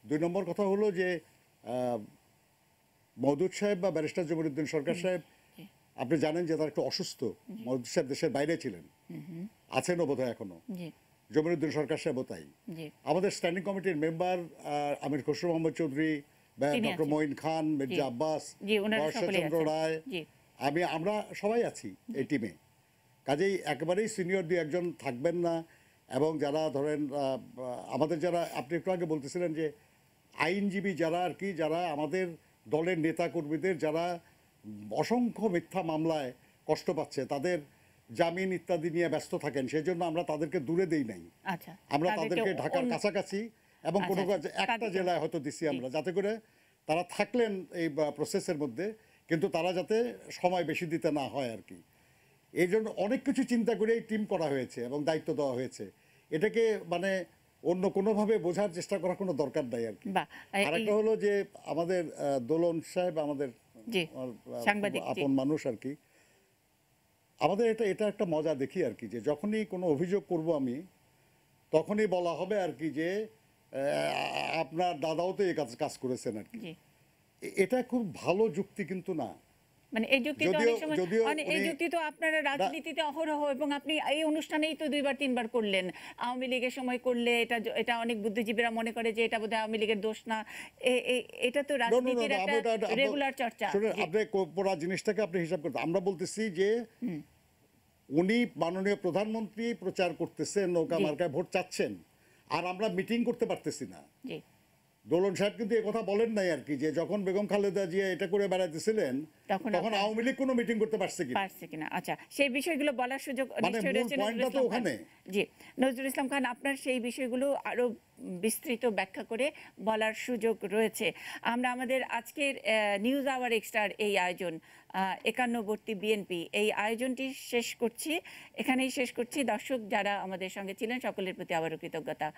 দুই নম্বর কথা হলো যে মওদুদ সাহেব বা ব্যারিস্টার জমিরুদ্দিন সরকার সাহেব আপনি জানেন যে তারা একটু অসুস্থ, মওদুদ সাহেব দেশের বাইরে ছিলেন, আছেনও বোধহয় এখনো, জি জমিরুদ্দিন সরকার সাহেবও তাই। জি আমাদের স্ট্যান্ডিং কমিটির মেম্বার আমির খসরু মোহাম্মদ চৌধুরী, তিনি ডক্টর আছেন। মঈন খান, মির্জা জি। আব্বাস, জি, ওনারা সকলেই বর্ষচন্দ্র আছেন। রায়, জি। আমরা সবাই আছি এই টিমে। কাজেই একেবারেই সিনিয়র দুই একজন থাকবেন না। এবং যারা ধরেন আমাদের যারা আপনি একটু আগে বলতেছিলেন যে আইনজীবী যারা আর কি, যারা আমাদের দলের নেতা কর্মীদের যারা অসংখ্য মিথ্যা মামলায় কষ্ট পাচ্ছে, তাদের জামিন ইত্যাদি নিয়ে ব্যস্ত থাকেন, সেই জন্য আমরা তাদেরকে দূরে দেই নাই। আচ্ছা আমরা তাদেরকে তাদেরকে ঢাকার অন্য- কাছাকাছি এবং কোনো আচ্ছা, একটা তাদেরকে- জেলায় হয়তো দিছি আমরা, যাতে করে তারা থাকলেন এই প্রসেসের মধ্যে, কিন্তু তারা যাতে সময় বেশি দিতে না হয় আর কি। এই জন্য অনেক কিছু চিন্তা করে এই টিম করা হয়েছে এবং দায়িত্ব দেওয়া হয়েছে। এটাকে মানে অন্য কোনোভাবে বোঝার চেষ্টা করার কোনো দরকার নাই আর কি। বাহ, আর একটা হলো যে আমাদের দোলন সাহেব আমাদের জি, সাংবাদিক, জি। আপন মানুষ আর কি। আমাদের এটা একটা মজা দেখি আর কি, যে যখনই কোনো অভিযোগ করব আমি, তখনই বলা হবে আর কি যে আপনার দাদাও তো এই কাজ করেছেন আর কি। জি এটা খুব ভালো যুক্তি কিন্তু না। মানে এই যুক্তি তো যদিও- অনেক সময় যদিও এই উনি- যুক্তি তো আপনারা রাজনীতিতে অহরহ, এবং আপনি এই অনুষ্ঠানেই তো 2-3 বার করলেন। আওয়ামী লীগের সময় করলে এটা অনেক বুদ্ধিজীবীরা মনে করে যে এটা বোধহয় আওয়ামী লীগের দোষ না। এটা তো রাজনীতির একটা রেগুলার চর্চা। শুনুন, জি, আপনি পুরো জিনিসটাকে আপনি হিসাব করতে, আমরা বলতেছি যে উনি মাননীয় প্রধানমন্ত্রী প্রচার করতেছেন, নৌকা জি। মার্কায় ভোট চাচ্ছেন, আর আমরা মিটিং করতে পারতেছি না। জি দোলন সাহেব কিন্তু এই কথা বলেন নাই আর কি, যে যখন বেগম খালেদা জিয়া এটা করে বেড়াইতেছিলেন তখন তখন আওয়ামী লীগ কোনো মিটিং করতে পারছে কি? পারছে কিনা। আচ্ছা, সেই বিষয়গুলো বলার সুযোগ মানে নিশ্চয়ই মূল রয়েছে পয়েন্টটা নজরুল তো ইসলাম খান। ওখানে। জি, নজরুল ইসলাম খান, আপনার সেই বিষয়গুলো আরো বিস্তৃত ব্যাখ্যা করে বলার সুযোগ রয়েছে। আমরা আমাদের আজকের নিউজ আওয়ার এক্সট্রার এই আয়োজন 51বর্তী বিএনপি, এই আয়োজনটি এখানেই শেষ করছি। দর্শক যারা আমাদের সঙ্গে ছিলেন সকলের প্রতি আবারও কৃতজ্ঞতা।